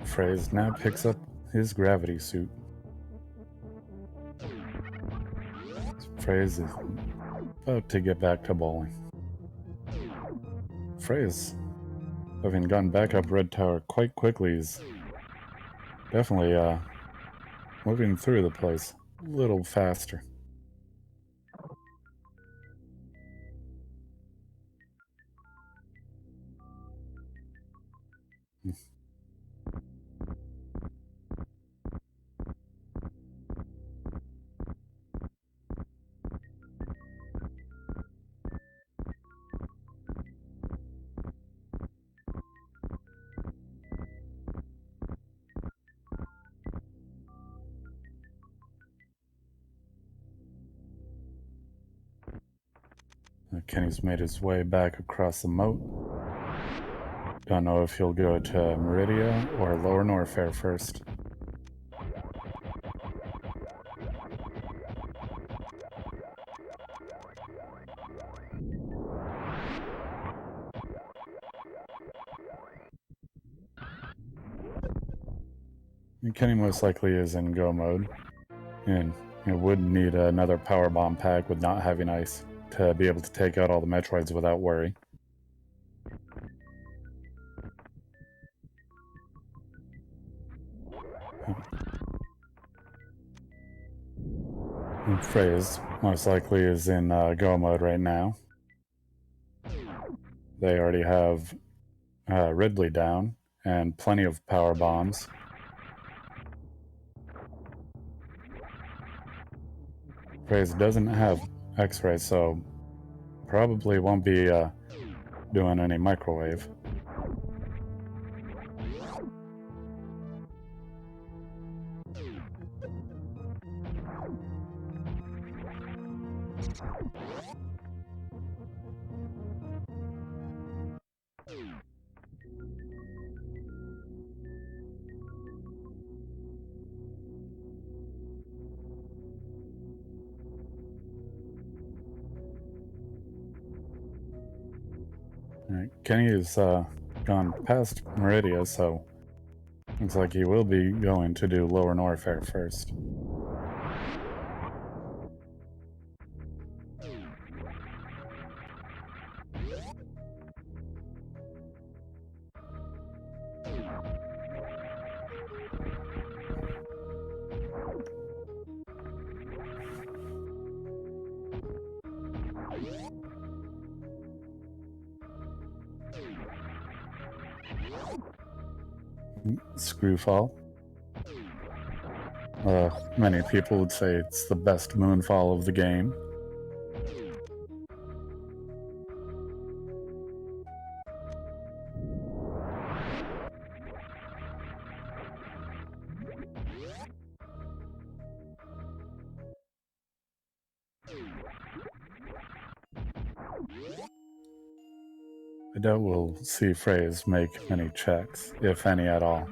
Freys now picks up his gravity suit. Freys is about to get back to bowling. Freys, having gone back up Red Tower quite quickly, is definitely moving through the place a little faster. Kenny's made his way back across the moat. Don't know if he'll go to Meridia or Lower Norfair first. And Kenny most likely is in go mode, and it would need another power bomb pack with not having ice to be able to take out all the Metroids without worry. And Freys most likely is in go mode right now. They already have Ridley down and plenty of power bombs. Freys doesn't have X-ray, so probably won't be doing any microwave. Right. Kenny has gone past Meridia, so looks like he will be going to do Lower Norfair first. Screwfall. Many people would say it's the best moonfall of the game. I doubt we'll see Freys make many checks, if any at all.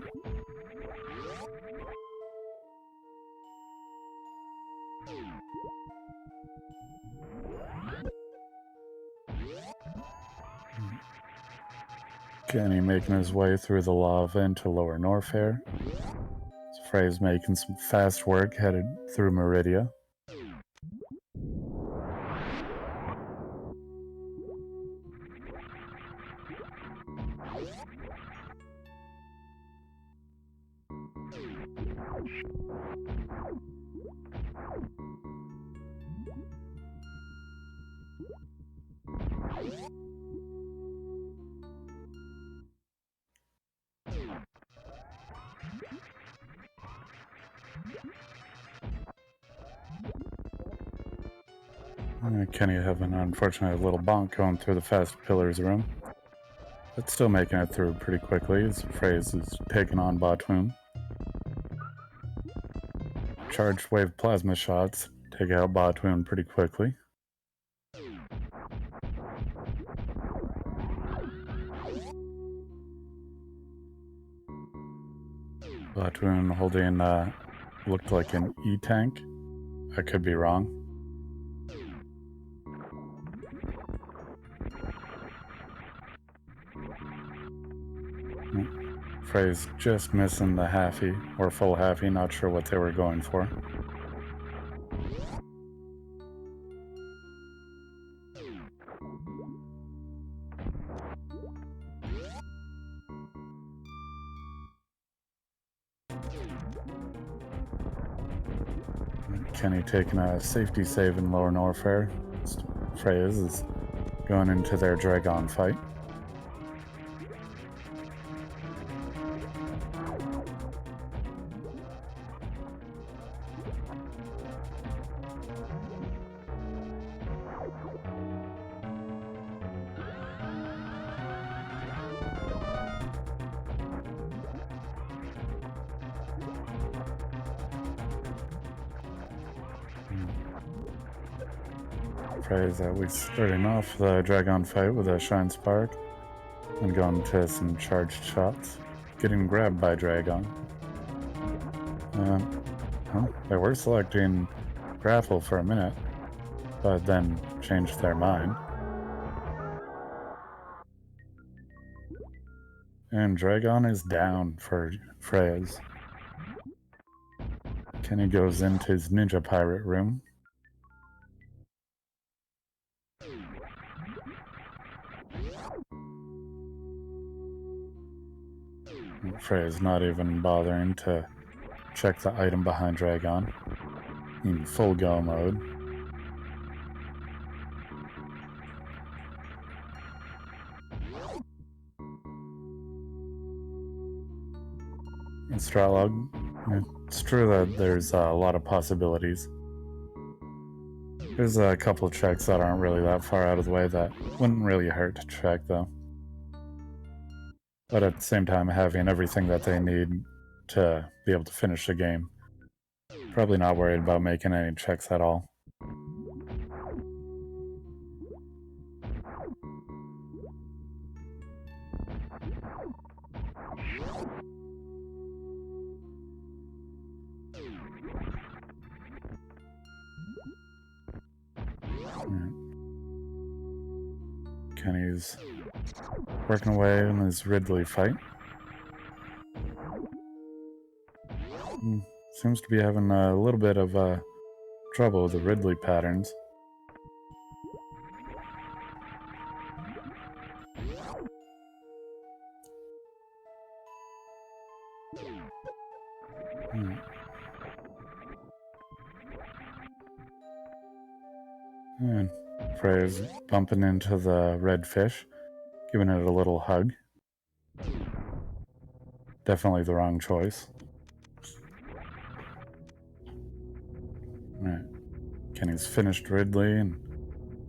Kenny making his way through the lava into Lower Norfair. So Freys making some fast work headed through Meridia. Kenny having unfortunately a little bonk going through the fast pillars room, but still making it through pretty quickly as Freys is taking on Batoon. Charged wave plasma shots take out Batoon pretty quickly. Batoon holding looked like an E-tank. I could be wrong. Frey's just missing the halfie, or full halfie, not sure what they were going for. Kenny taking a safety save in Lower Norfair. Freyas is going into their Dragon fight. Frey's at least starting off the Dragon fight with a Shine Spark and going to some charged shots, getting grabbed by Dragon. They were selecting Grapple for a minute, but then changed their mind. And Dragon is down for Freyas. Kenny goes into his Ninja Pirate room. Frey's not even bothering to check the item behind Dragon in full go mode. In Stralog, it's true that there's a lot of possibilities. There's a couple checks that aren't really that far out of the way that wouldn't really hurt to check, though. But at the same time, having everything that they need to be able to finish the game, probably not worried about making any checks at all. Kenny's working away in his Ridley fight. Seems to be having a little bit of trouble with the Ridley patterns. And Frey's bumping into the red fish, giving it a little hug. Definitely the wrong choice. Alright. Kenny's finished Ridley and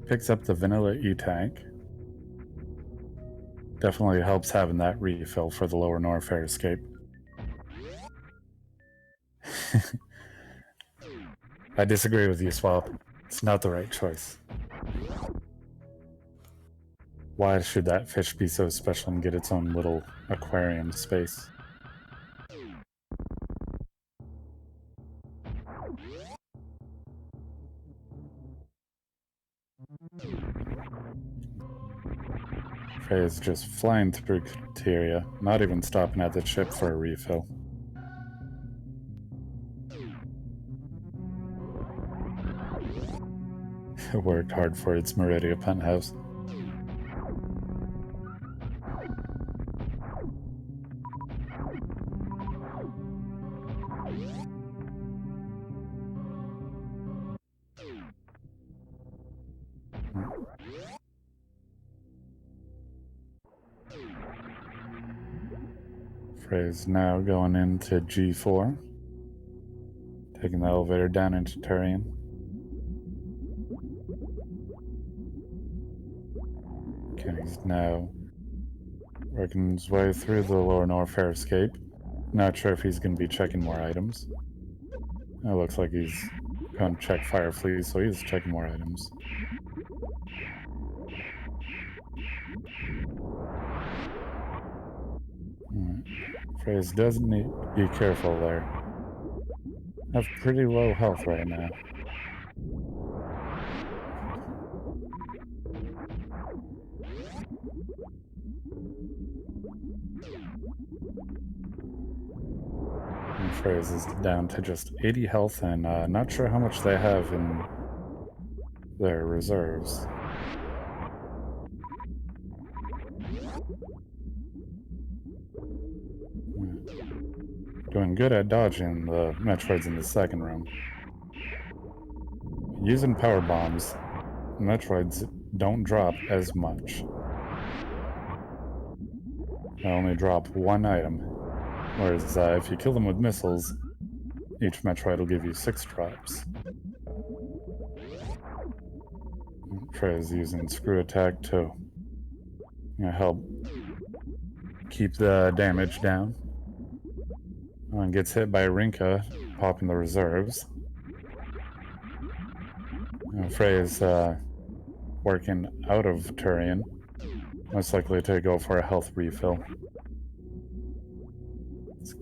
picks up the vanilla E-Tank. Definitely helps having that refill for the Lower Norfair escape. I disagree with you, Swap. It's not the right choice. Why should that fish be so special and get its own little aquarium space? Frey is just flying through criteria, not even stopping at the ship for a refill. It worked hard for its Meridia penthouse. Frey's now going into G4, taking the elevator down into Turian. Kenny's now working his way through the Lower Norfair escape. Not sure if he's going to be checking more items. It looks like he's going to check Firefleas, so he's checking more items. Freys doesn't need to be careful there. Have pretty low health right now. Freya's is down to just 80 health, and not sure how much they have in their reserves. Doing good at dodging the Metroids in the second room. Using power bombs, Metroids don't drop as much. They only drop one item, whereas if you kill them with missiles, each Metroid will give you 6 drops. Freya's using Screw Attack to help keep the damage down. And gets hit by Rinka, popping the reserves. Freya's working out of Turian, most likely to go for a health refill.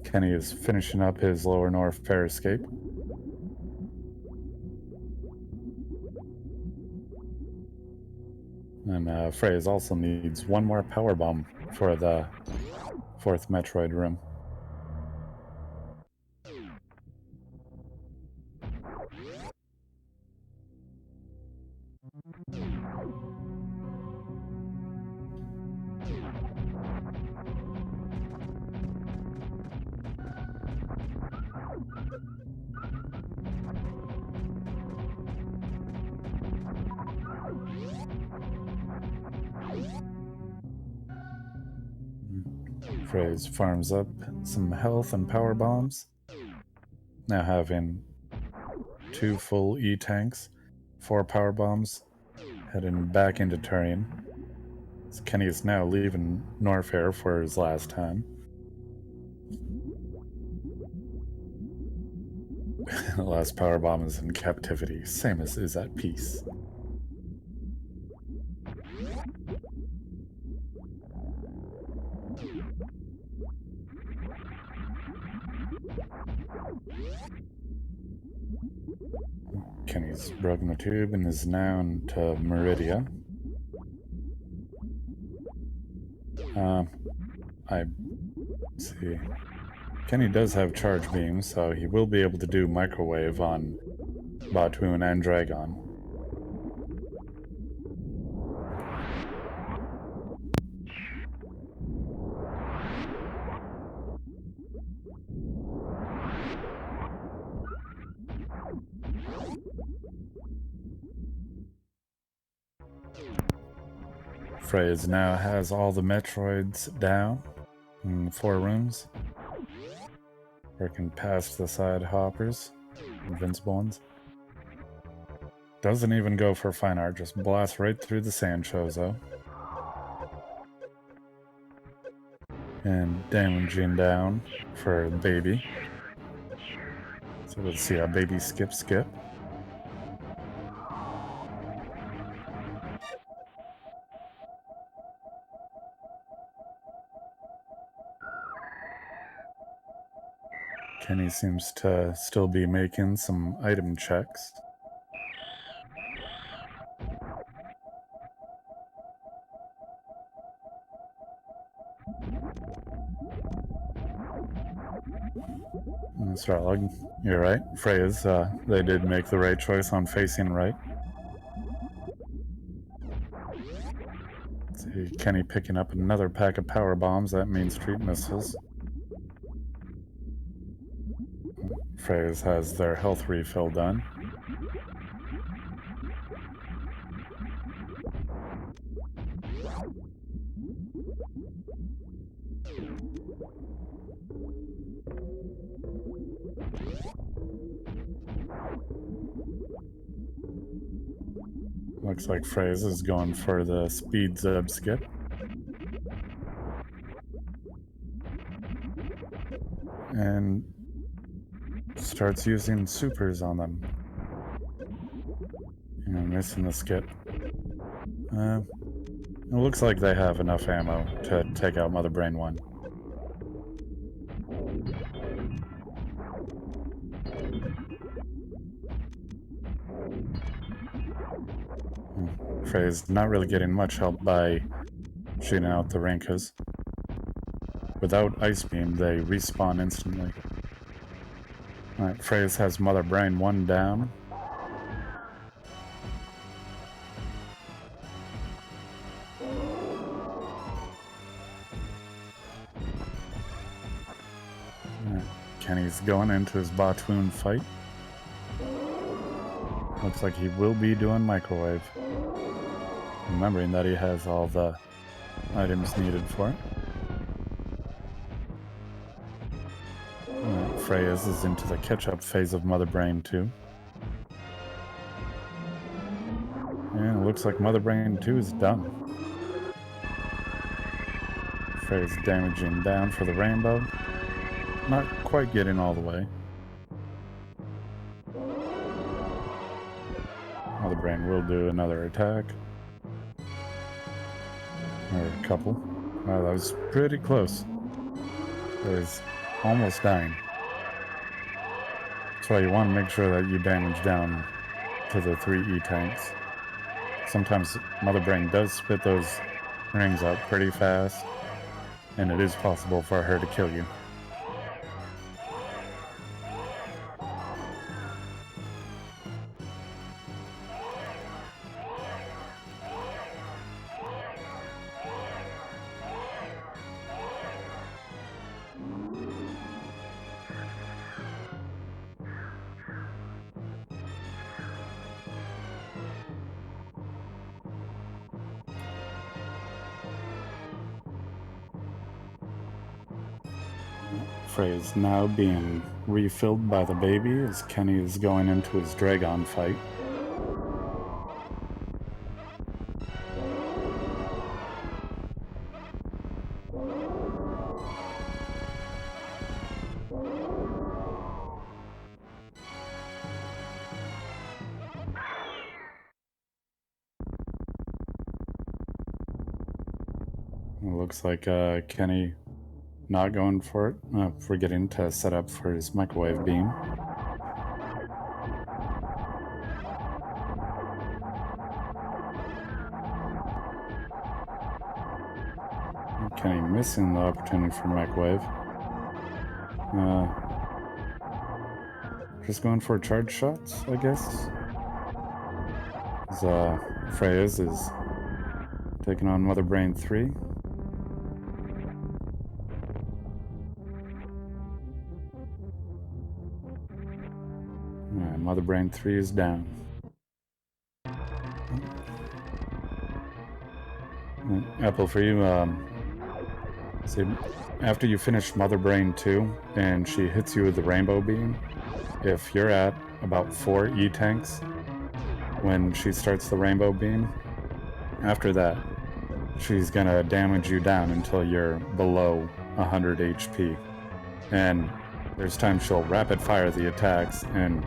Kenny is finishing up his Lower North Fair Escape. And Freya's also needs one more power bomb for the 4th Metroid room. Freya's farms up some health and power bombs. Now having 2 full E-tanks, 4 power bombs, heading back into Turian. Kenny is now leaving Norfair for his last time. The last power bomb is in captivity. Samus is at peace. Kenny's broken the tube and is now into Meridia. See. Kenny does have charge beams, so he will be able to do microwave on Batoon and Dragon. Freya's now has all the Metroids down in 4 rooms. Working past the side hoppers, invincible ones. Doesn't even go for fine art, just blasts right through the Sand Chozo. And damaging down for Baby. So let's see how Baby skip. Kenny seems to still be making some item checks. Starlog, you're right. Freya's, they did make the right choice on facing right. Let's see, Kenny picking up another pack of power bombs. That means street missiles. Freya's has their health refill done. Looks like Freya's is going for the speed zeb skip. And starts using supers on them. And missing the skip. It looks like they have enough ammo to take out Mother Brain 1. Freya's not really getting much help by shooting out the Rinkas. Without Ice Beam, they respawn instantly. Alright, Freyas has Mother Brain 1 down. Alright, Kenny's going into his Batoon fight. Looks like he will be doing microwave. Remembering that he has all the items needed for it. Freyas is into the catch-up phase of Mother Brain 2. And it looks like Mother Brain 2 is done. Freyas damaging down for the rainbow. Not quite getting all the way. Mother Brain will do another attack. Or a couple. Wow, that was pretty close. Freyas almost dying. That's why you want to make sure that you damage down to the 3 E-tanks. Sometimes Mother Brain does spit those rings out pretty fast, and it is possible for her to kill you. Frey is now being refilled by the baby as Kenny is going into his Dragon fight. It looks like Kenny not going for it, forgetting to set up for his microwave beam. Kenny missing the opportunity for microwave. Just going for charge shots, I guess. As Freyas is taking on Mother Brain 3. Mother Brain 3 is down. Apple, for you, see, after you finish Mother Brain 2 and she hits you with the rainbow beam, if you're at about 4 E-tanks when she starts the rainbow beam, after that, she's gonna damage you down until you're below 100 HP. And there's times she'll rapid fire the attacks, and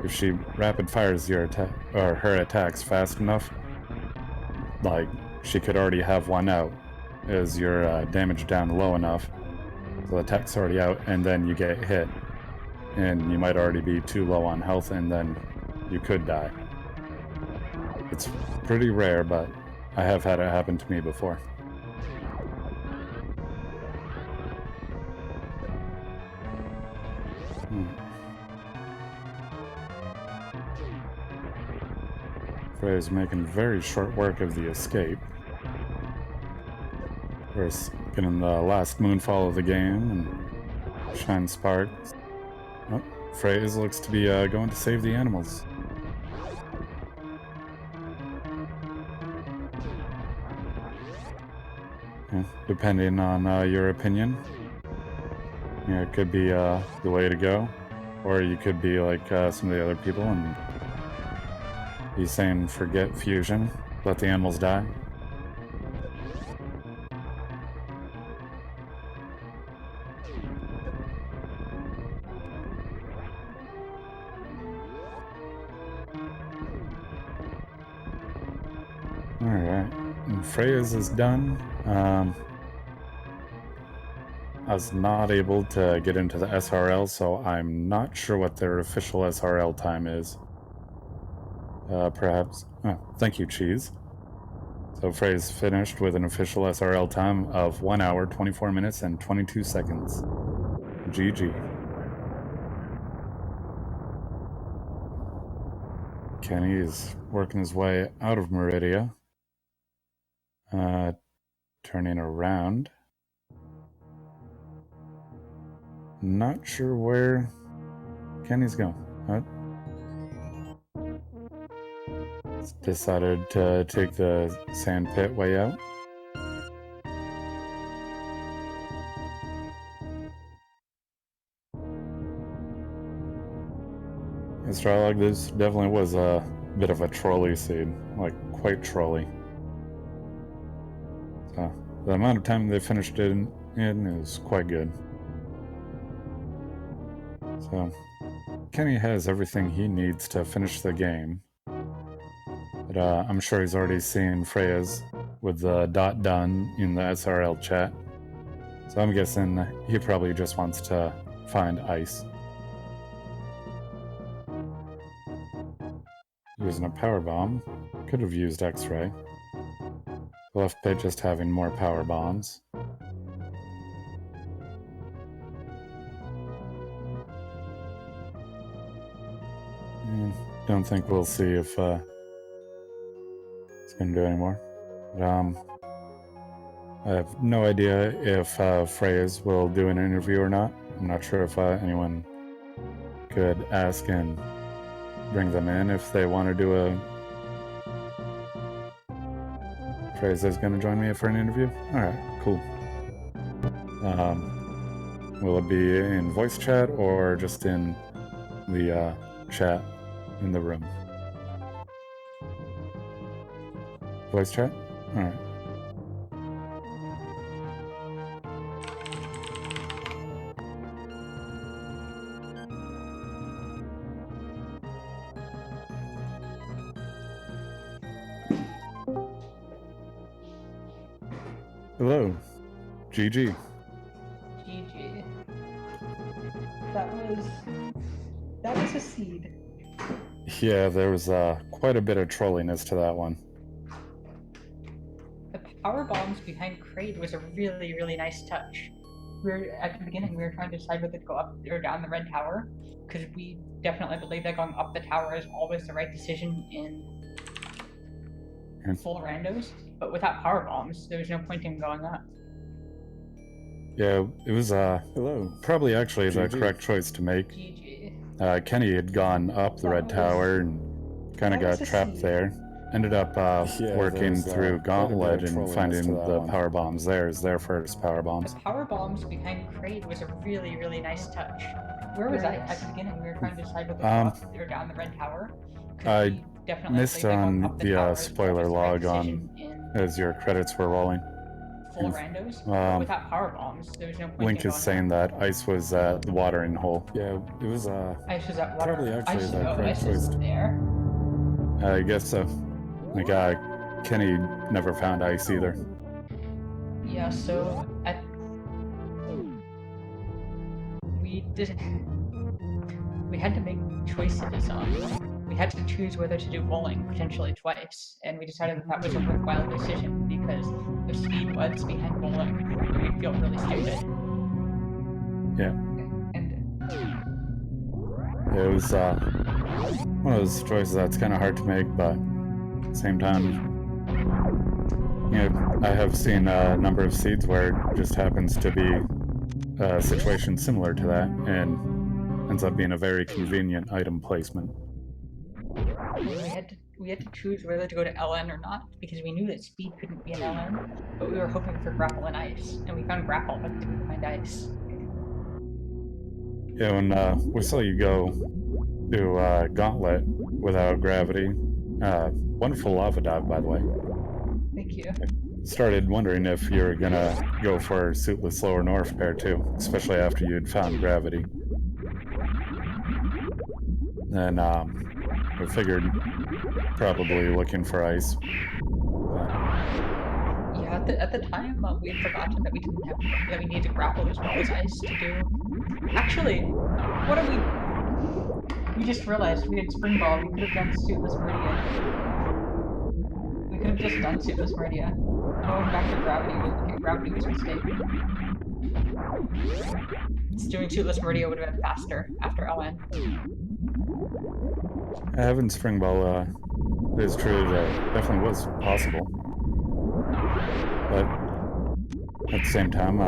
if she rapid fires your attack or her attacks fast enough, like she could already have one out as you're damaged down low enough, so the attack's already out, and then you get hit, and you might already be too low on health, and then you could die. It's pretty rare, but I have had it happen to me before. Frey is making very short work of the escape. Of course, getting the last moonfall of the game and shine sparks. Oh, Frey looks to be going to save the animals. Yeah, depending on your opinion. Yeah, it could be the way to go. Or you could be like some of the other people and be saying forget fusion, let the animals die. Alright, and Freyas is done. I was not able to get into the SRL, so I'm not sure what their official SRL time is. Perhaps... Oh, thank you, Cheese. So Frey's finished with an official SRL time of 1 hour, 24 minutes, and 22 seconds. GG. Kenny is working his way out of Meridia. Turning around. Not sure where Kenny's going. Decided to take the sand pit way out. Astrolog, this definitely was a bit of a trolley seed, like quite trolley. So the amount of time they finished it in is quite good. So Kenny has everything he needs to finish the game. But I'm sure he's already seen Freya's with the dot done in the SRL chat. So I'm guessing he probably just wants to find ice. Using a power bomb. Could have used X-ray. Left pit just having more power bombs. Don't think we'll see if it's gonna do anymore. But, I have no idea if Freyas will do an interview or not. I'm not sure if anyone could ask and bring them in if they want to do a... Freyas is going to join me for an interview? Alright, cool. Will it be in voice chat or just in the chat in the room? Voice chat? Alright. Hello. GG. GG. That was a seed. Yeah, there was quite a bit of trolliness to that one. The power bombs behind Crate was a really, really nice touch. At the beginning, we were trying to decide whether to go up or down the red tower, because we definitely believe that going up the tower is always the right decision in full randos. But without power bombs, there was no point in going up. Yeah, it was probably actually the correct choice to make. GG. Kenny had gone up the red tower and kind of got trapped there. Ended up working through Gauntlet and finding the power bombs there as their first power bombs. The power bombs behind Crate was a really, really nice touch. Where was I at the beginning? We were trying to decide whether to go up or down the red tower. I missed on the spoiler log on as your credits were rolling. Full randos, but without power bombs, there was no point. Link is saying that ice was at the watering hole. Yeah, it was ice was at water. Probably actually the correct ice choice. There. I guess so. Like Kenny never found ice either. Yeah, so we had to make choices on. We had to choose whether to do bowling potentially twice, and we decided that was a worthwhile decision because the speed was behind bowling. We'd feel really stupid. Yeah. And it was one of those choices that's kind of hard to make, but at the same time, you know, I have seen a number of seeds where it just happens to be a situation similar to that, and ends up being a very convenient item placement. We had to choose whether to go to LN or not, because we knew that speed couldn't be an LN, but we were hoping for grapple and ice, and we found grapple but didn't find ice. Yeah, when we saw you go to Gauntlet without gravity, wonderful lava dive, by the way. Thank you. I started wondering if you were gonna go for Suitless Lower North pair too, especially after you'd found gravity. Then I figured probably looking for ice. Yeah, at the time we had forgotten that we needed to grapple as well as ice to do. Actually, what have we just realized we had Spring Ball. We could have done Suitless Meridia. We could have just done Suitless Meridia. Going back to gravity was a mistake. Doing Suitless Meridia would have been faster after LN. Having spring ball is true that definitely was possible, but at the same time,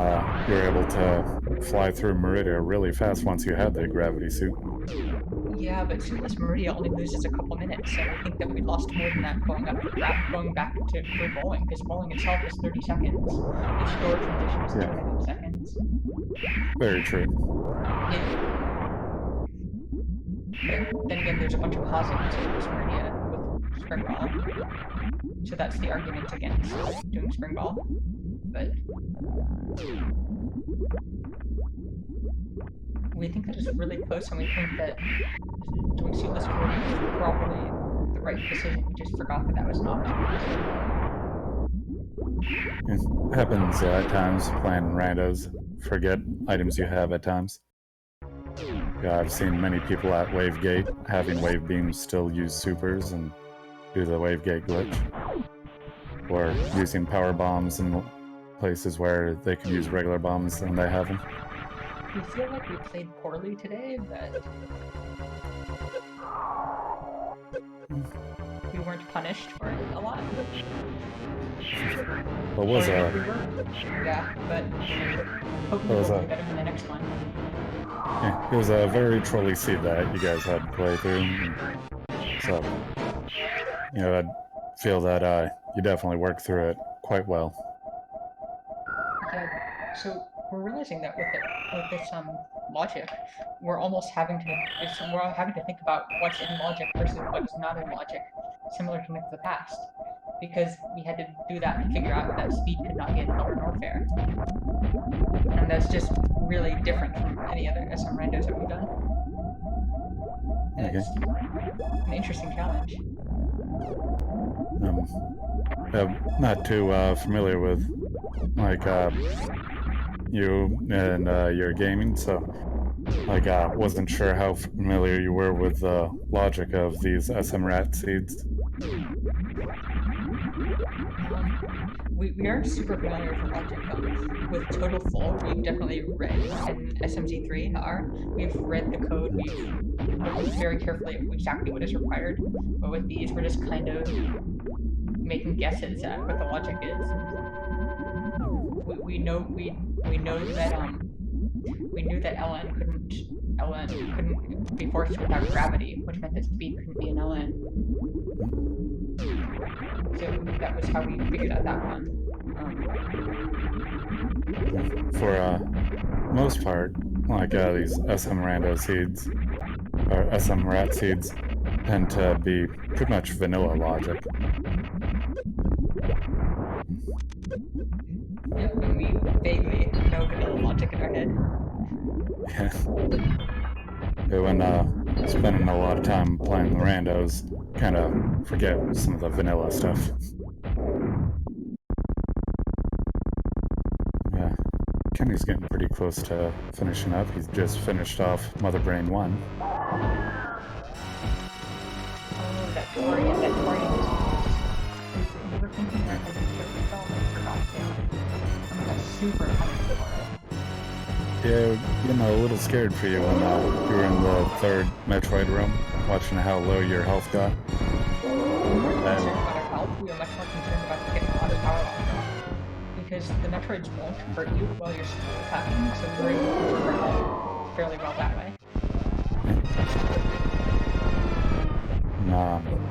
you were able to fly through Meridia really fast once you had the gravity suit. Yeah, but Suitless Meridia only loses a couple minutes, and I think that we lost more than that going back to for bowling, because bowling itself is 30 seconds. Each door transition is Yeah, 2.5 seconds. very true. But then again, there's a bunch of pauses in Suitless Meridia with spring ball, so that's the argument against doing spring ball. But we think that it's really close, and we think that doing Suitless Meridia was probably the right decision. We just forgot that that was an option. It happens at times playing randos, forget items you have at times. Yeah, I've seen many people at Wavegate having wave beams still use supers and do the Wavegate glitch, or using power bombs in places where they could use regular bombs and they have them. We feel like we played poorly today, but we weren't punished for it a lot. What was yeah, but hopefully we'll do better in the next one. Yeah, it was a very trolly seed that you guys had to play through, so you know, I feel that you definitely worked through it quite well. Yeah, so we're realizing that with this logic, we're almost having to think about what's in logic versus what's not in logic, similar to Myth of the Past, because we had to do that to figure out that speed could not be in Hell or Norfair, and that's just really different from any other SM randos that we've done. And it's an interesting challenge. I'm not too familiar with like you and your gaming, so like wasn't sure how familiar you were with the logic of these SMRAT seeds. We aren't super familiar with the logic with Total Full. We've definitely read, and SMZ3 we've read the code, we've looked very carefully at exactly what is required, but with these we're just kind of making guesses at what the logic is. We know that LN couldn't be forced without gravity, which meant that speed couldn't be an LN. So that was how we figured out that one. For most part, like these SM rando seeds or SM rat seeds tend to be pretty much vanilla logic. Yeah, and we vaguely know vanilla logic in our head. Yeah. When spending a lot of time playing the randos, kind of forget some of the vanilla stuff. Yeah, Kenny's getting pretty close to finishing up. He's just finished off Mother Brain 1. Oh, that Torian is we were thinking that was a different film and forgot to. I got super punished for it. Yeah, getting a little scared for you when you were in the third Metroid room, watching how low your health got. We weren't concerned about our health, we were much more concerned about getting a lot of power off. Because the Metroids won't hurt you while you're attacking, so we were able to control our health fairly well that way.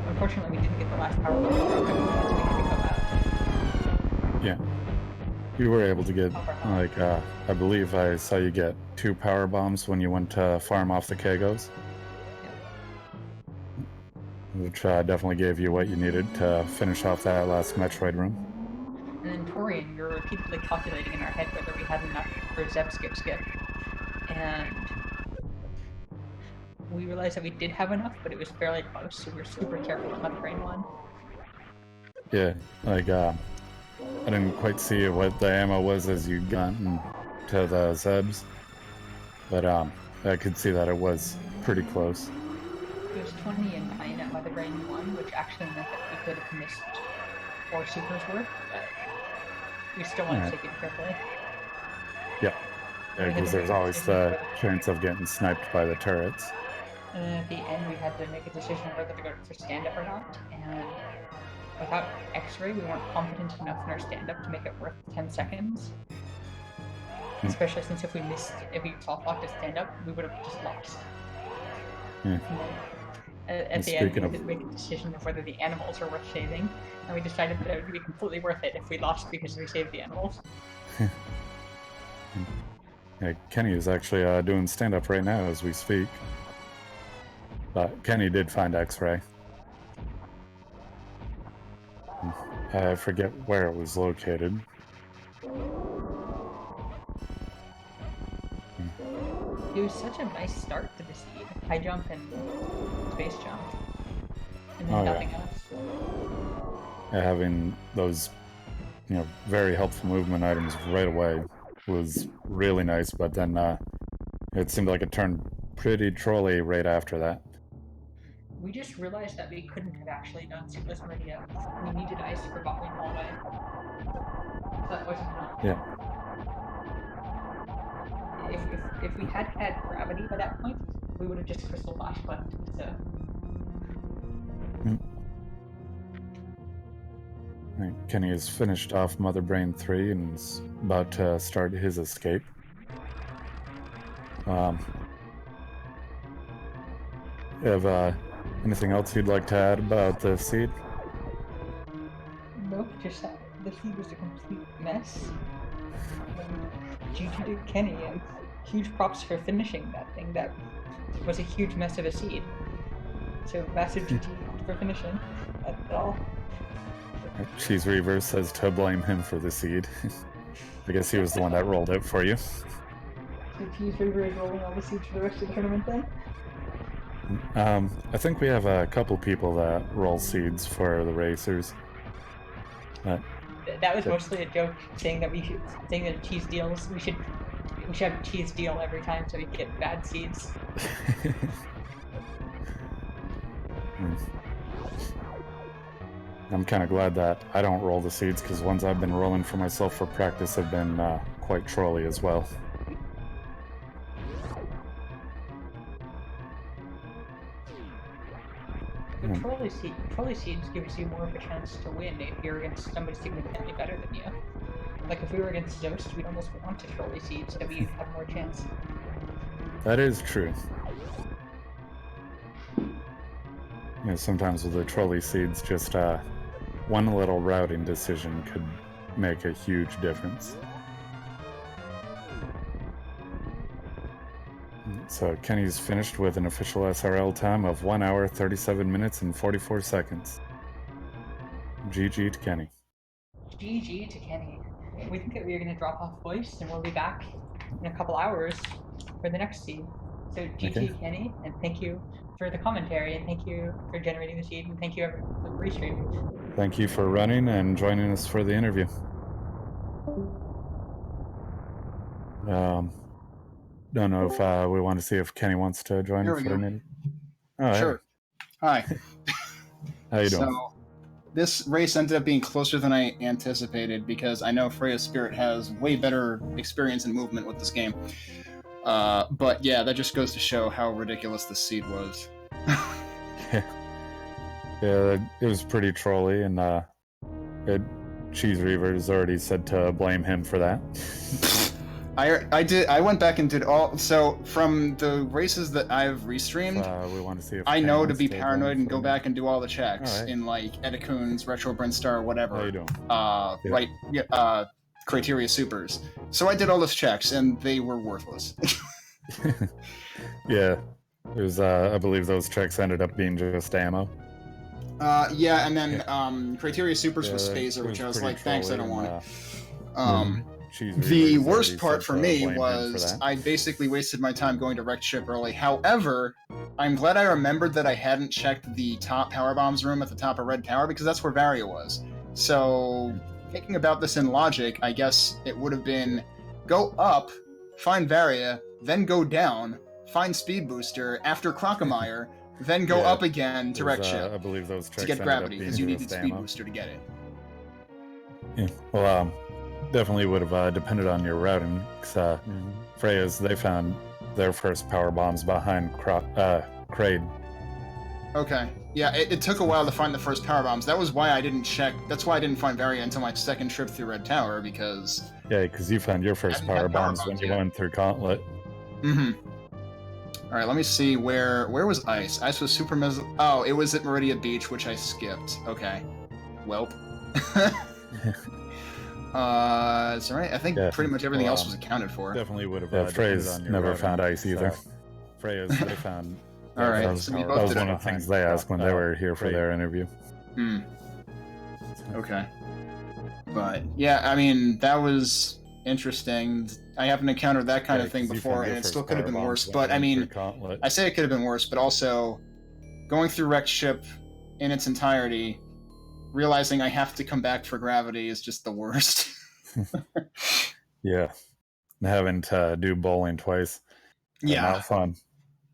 Unfortunately, we didn't get the last power bomb, so we had to come back. Yeah. You were able to get, like, I believe I saw you get 2 power bombs when you went to farm off the Kagos. Yeah. Which definitely gave you what you needed to finish off that last Metroid room. And then Torian, we were repeatedly calculating in our head whether we had enough for Zeb Skip Skip. And we realized that we did have enough, but it was fairly close, so we were super careful on Mother Brain 1. Yeah, like, I didn't quite see what the ammo was as you got into the Zebs, but I could see that it was pretty close. It was 20 and 9 at Mother Brain 1, which actually meant that we could have missed 4 supers worth, but we still want to take it carefully. Yeah, because there's always the chance of getting sniped by the turrets. And then at the end, we had to make a decision on whether to go for stand-up or not. And without X-ray, we weren't confident enough in our stand-up to make it worth 10 seconds. Especially since if we soft locked a stand-up, we would have just lost. Yeah. At the end, we had to make a decision of whether the animals are worth saving, and we decided that it would be completely worth it if we lost because we saved the animals. Yeah, Kenny is actually doing stand-up right now as we speak. But Kenny did find X-ray. I forget where it was located. It was such a nice start to the seed. High jump and space jump. And then nothing else. Yeah, having those, very helpful movement items right away was really nice, but then it seemed like it turned pretty trolly right after that. We just realized that we couldn't have actually done Suitless Meridia. We needed ice for Bubbling Hallway. That wasn't enough. Yeah. If we had gravity by that point, we would have just crystal flash buttoned, so. Right. Kenny has finished off Mother Brain 3 and is about to start his escape. Have anything else you'd like to add about the seed? Nope, just that the seed was a complete mess. GG to Kenny, and huge props for finishing that thing. That was a huge mess of a seed. So massive GG for finishing at all. Cheese Reaver says to blame him for the seed. I guess he was the one that rolled it for you. So Cheese Reaver is rolling all the seeds for the rest of the tournament then? I think we have a couple people that roll seeds for the racers. That was mostly a joke, saying that cheese deals. We should have a cheese deal every time so we get bad seeds. I'm kind of glad that I don't roll the seeds, because ones I've been rolling for myself for practice have been quite trolly as well. The trolley seeds gives you more of a chance to win if you're against somebody significantly better than you. Like if we were against Zoast, we'd almost want to trolley seeds so we'd have more chance. That is true. Sometimes with the trolley seeds, just one little routing decision could make a huge difference. So Kenny's finished with an official SRL time of 1 hour, 37 minutes, and 44 seconds. GG to Kenny. GG to Kenny. We think that we're going to drop off voice, and we'll be back in a couple hours for the next seed. So GG Kenny, and thank you for the commentary, and thank you for generating the seed, and thank you for the restream. Thank you for running and joining us for the interview. Don't know if we want to see if Kenny wants to join for an interview. Oh, sure. Hey. Hi. How you doing? So, this race ended up being closer than I anticipated because I know FreyasSpirit has way better experience in movement with this game. But yeah, that just goes to show how ridiculous this seed was. Yeah, it was pretty trolly, and Cheese Reaver's already said to blame him for that. I went back and did all. So from the races that I've restreamed, we want to see if I know to be paranoid and go back and do all the checks right. in like Edicoon's, Retro Brinstar, whatever. How you doing? Right. Yeah. Criteria Supers. So I did all those checks and they were worthless. Yeah, it was. I believe those checks ended up being just ammo. Yeah, and then Criteria Supers was Phaser, which I was like, thanks, I don't want it. The worst part for me was I basically wasted my time going to wrecked ship early. However, I'm glad I remembered that I hadn't checked the top power bombs room at the top of Red Tower, because that's where Varia was. So, thinking about this in logic, I guess it would have been go up, find Varia, then go down, find Speed Booster, after Crocomire, then go up again to wrecked ship. I believe those checks to get gravity, because you needed Speed Booster to get it. Yeah, well, definitely would have depended on your routing, because Freya's, they found their first power bombs behind crate. Okay. Yeah, it took a while to find the first power bombs. That was why I didn't check. That's why I didn't find Varia until my second trip through Red Tower, because... Yeah, because you found your first power bombs when you went through Gauntlet. Mm-hmm. Alright, let me see where was Ice? Ice was super Oh, it was at Meridia Beach, which I skipped. Okay. Welp. It's alright. I think pretty much everything else was accounted for. Definitly would have. Freya's never found Ice either. Freya's would have found. Alright, that was one of the things they asked when they were here for their interview. Okay. But yeah, I mean, that was interesting. I haven't encountered that kind of thing before, and it still could have been worse. But I mean, I say it could have been worse, but also going through Wrecked Ship in its entirety, realizing I have to come back for gravity is just the worst. Yeah. Having to do bowling twice. Yeah. Not fun.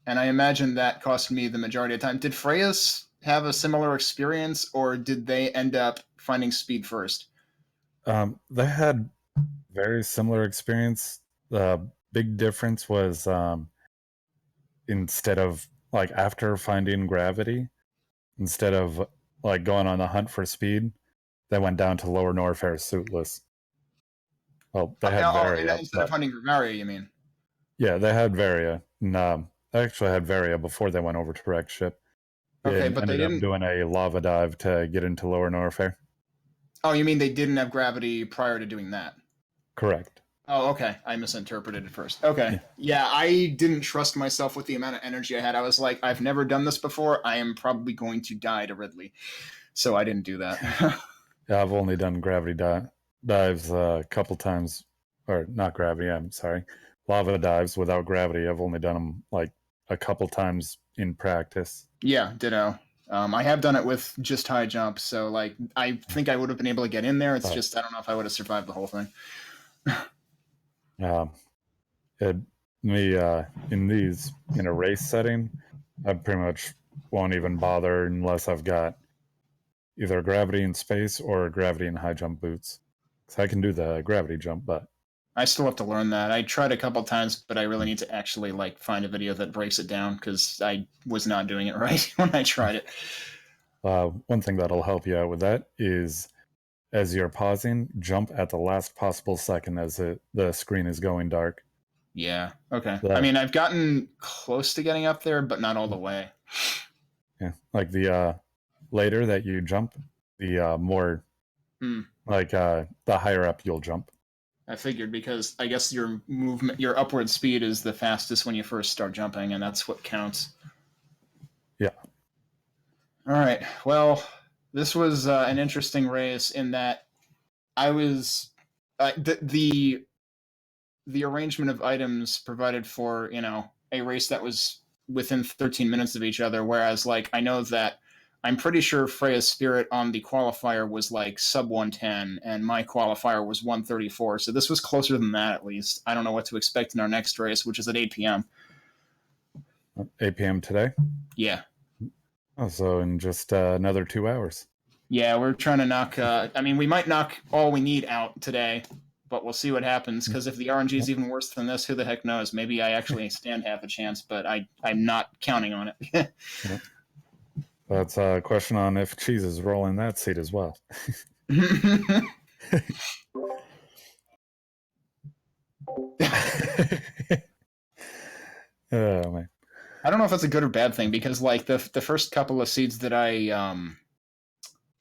And I imagine that cost me the majority of time. Did Freyas have a similar experience, or did they end up finding speed first? They had very similar experience. The big difference was instead of like after finding gravity, instead of like going on the hunt for speed, they went down to Lower Norfair suitless. Well, they had Varia. Instead of hunting Varia, you mean? Yeah, they had Varia. And, they actually had Varia before they went over to Wrecked Ship. Okay, but they ended up doing a lava dive to get into Lower Norfair. Oh, you mean they didn't have gravity prior to doing that? Correct. Oh, okay. I misinterpreted it first. Okay. Yeah, I didn't trust myself with the amount of energy I had. I was like, I've never done this before. I am probably going to die to Ridley. So I didn't do that. Yeah, I've only done gravity dives a couple times. Or not gravity, I'm sorry. Lava dives without gravity. I've only done them like a couple times in practice. Yeah, ditto. I have done it with just high jump, so like I think I would have been able to get in there. It's just I don't know if I would have survived the whole thing. In a race setting, I pretty much won't even bother unless I've got either gravity in space or gravity in high jump boots. So I can do the gravity jump, but I still have to learn that. I tried a couple times, but I really need to actually like find a video that breaks it down because I was not doing it right when I tried it. One thing that'll help you out with that is as you're pausing, jump at the last possible second as the screen is going dark. Yeah, okay. I mean, I've gotten close to getting up there, but not all the way. Yeah, like the later that you jump, the more like the higher up you'll jump. I figured because I guess your upward speed is the fastest when you first start jumping, and that's what counts. Yeah. All right. Well, this was an interesting race in that I was the arrangement of items provided for, a race that was within 13 minutes of each other, whereas like I know that I'm pretty sure FreyasSpirit on the qualifier was like sub 110 and my qualifier was 134, so this was closer than that at least. I don't know what to expect in our next race, which is at 8 p.m. 8 p.m. today? Yeah. Oh, so in just another 2 hours. Yeah, we're trying to knock we might knock all we need out today, but we'll see what happens, because if the RNG is even worse than this, who the heck knows? Maybe I actually stand half a chance, but I'm not counting on it. That's a question on if Cheese is rolling that seat as well. Oh, man. I don't know if that's a good or bad thing, because like the first couple of seeds that I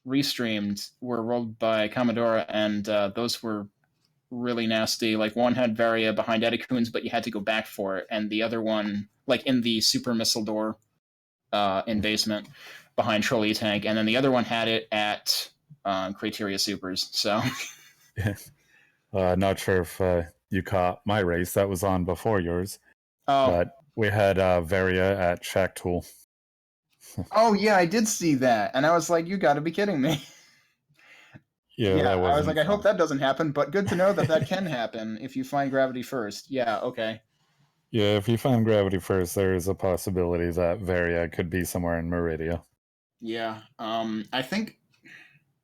restreamed were rolled by Commodore, and those were really nasty. Like one had Varia behind Edecoons, but you had to go back for it, and the other one like in the super missile door in basement behind Trolley Tank, and then the other one had it at Criteria Supers. So not sure if you caught my race that was on before yours. But we had Varia at Shack Tool. Oh yeah, I did see that, and I was like, you got to be kidding me. Yeah, I was like, I hope that doesn't happen, but good to know that can happen if you find gravity first. Yeah, okay. Yeah, if you find gravity first, there is a possibility that Varia could be somewhere in Meridia. Yeah, I think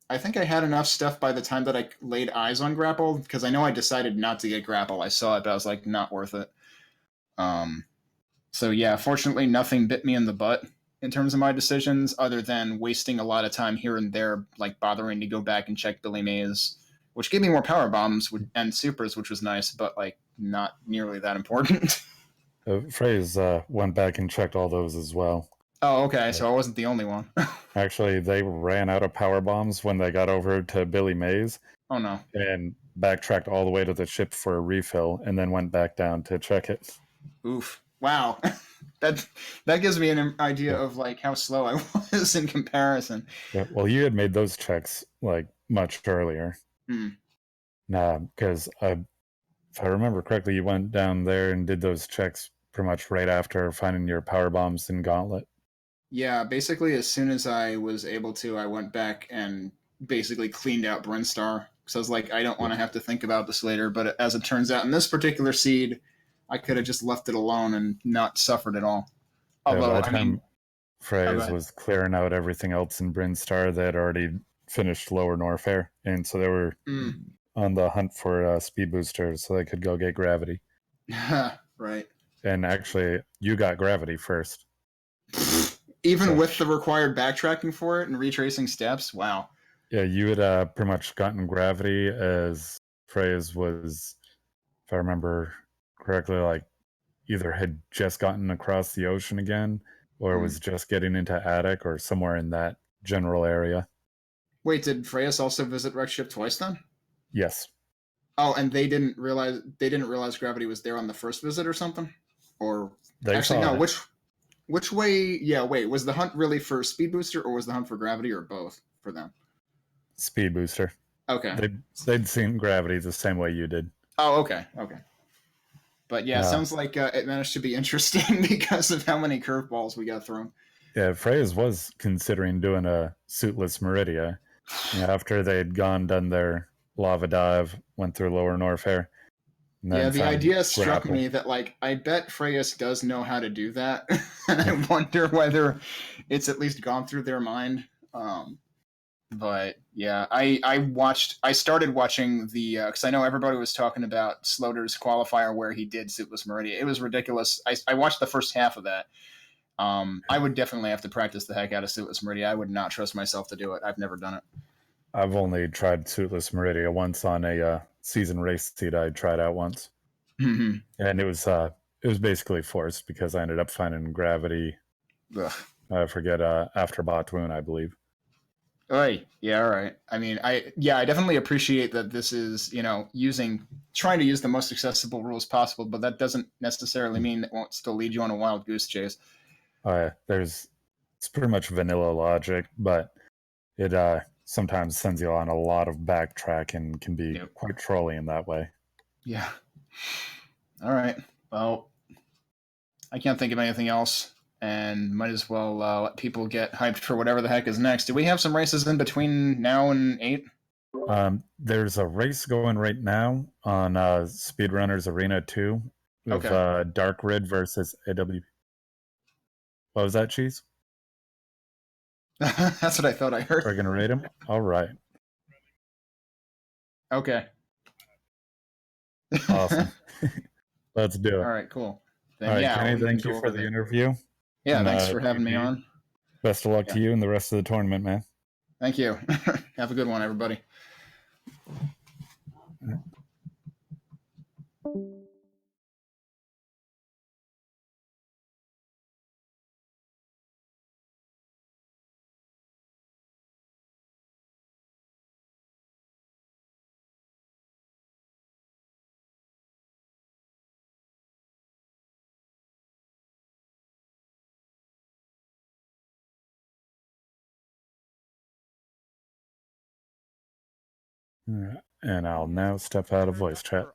I had enough stuff by the time that I laid eyes on Grapple, because I know I decided not to get Grapple. I saw it, but I was like, not worth it. So yeah, fortunately, nothing bit me in the butt in terms of my decisions, other than wasting a lot of time here and there, like bothering to go back and check Billy Mays, which gave me more power bombs and supers, which was nice, but like not nearly that important. Freya's went back and checked all those as well. Oh, okay, so I wasn't the only one. Actually, they ran out of power bombs when they got over to Billy Mays. Oh no. And backtracked all the way to the ship for a refill, and then went back down to check it. Oof. Wow. that gives me an idea of like how slow I was in comparison. Yeah, well, you had made those checks like much earlier. Nah, because if I remember correctly, you went down there and did those checks pretty much right after finding your power bombs in Gauntlet. Yeah, basically as soon as I was able to, I went back and basically cleaned out Brinstar. So I was like, I don't want to have to think about this later. But as it turns out, in this particular seed, I could have just left it alone and not suffered at all. Although, by the time Freyas was clearing out everything else in Brinstar, they had already finished Lower Norfair, and so they were on the hunt for speed boosters so they could go get gravity. Right. And actually, you got gravity first. Even with the required backtracking for it and retracing steps? Wow. Yeah, you had pretty much gotten gravity as Freyas was, if I remember correctly, like either had just gotten across the ocean again or was just getting into Attic or somewhere in that general area. Wait, did Freyas also visit Rex Ship twice then? Yes. Oh, and they didn't realize gravity was there on the first visit or something? Or they actually no, which way? Yeah, wait. Was the hunt really for speed booster, or was the hunt for gravity, or both for them? Speed booster. Okay. They'd seen gravity the same way you did. Oh, okay. But yeah, sounds like it managed to be interesting because of how many curveballs we got thrown. Yeah, Freyas was considering doing a suitless Meridia. After they'd done their lava dive, went through Lower Norfair. Yeah, the idea struck me that, like, I bet Freyas does know how to do that. And I wonder whether it's at least gone through their mind. But yeah, I started watching the, because I know everybody was talking about Sloter's qualifier where he did Suitless Meridia. It was ridiculous. I watched the first half of that. I would definitely have to practice the heck out of Suitless Meridia. I would not trust myself to do it. I've never done it. I've only tried Suitless Meridia once on a season race seat I tried out once. Mm-hmm. And it was basically forced because I ended up finding gravity. Ugh. I forget after Batwoon, I believe. Oh, yeah, all right. I mean, I definitely appreciate that this is, trying to use the most accessible rules possible, but that doesn't necessarily mean it won't still lead you on a wild goose chase. It's pretty much vanilla logic, but it sometimes sends you on a lot of backtrack and can be quite trolly in that way. Yeah. All right. Well, I can't think of anything else, and might as well let people get hyped for whatever the heck is next. Do we have some races in between now and 8? There's a race going right now on Speedrunners Arena 2 with Dark Rid versus AW. What was that, Cheese? That's what I thought I heard. We're going to rate him? All right. Okay. Awesome. Let's do it. All right, cool. Then, all right, Kenny, thank you for the interview. Yeah, thanks for having me on. Best of luck to you and the rest of the tournament, man. Thank you. Have a good one, everybody. And I'll now step out of voice chat.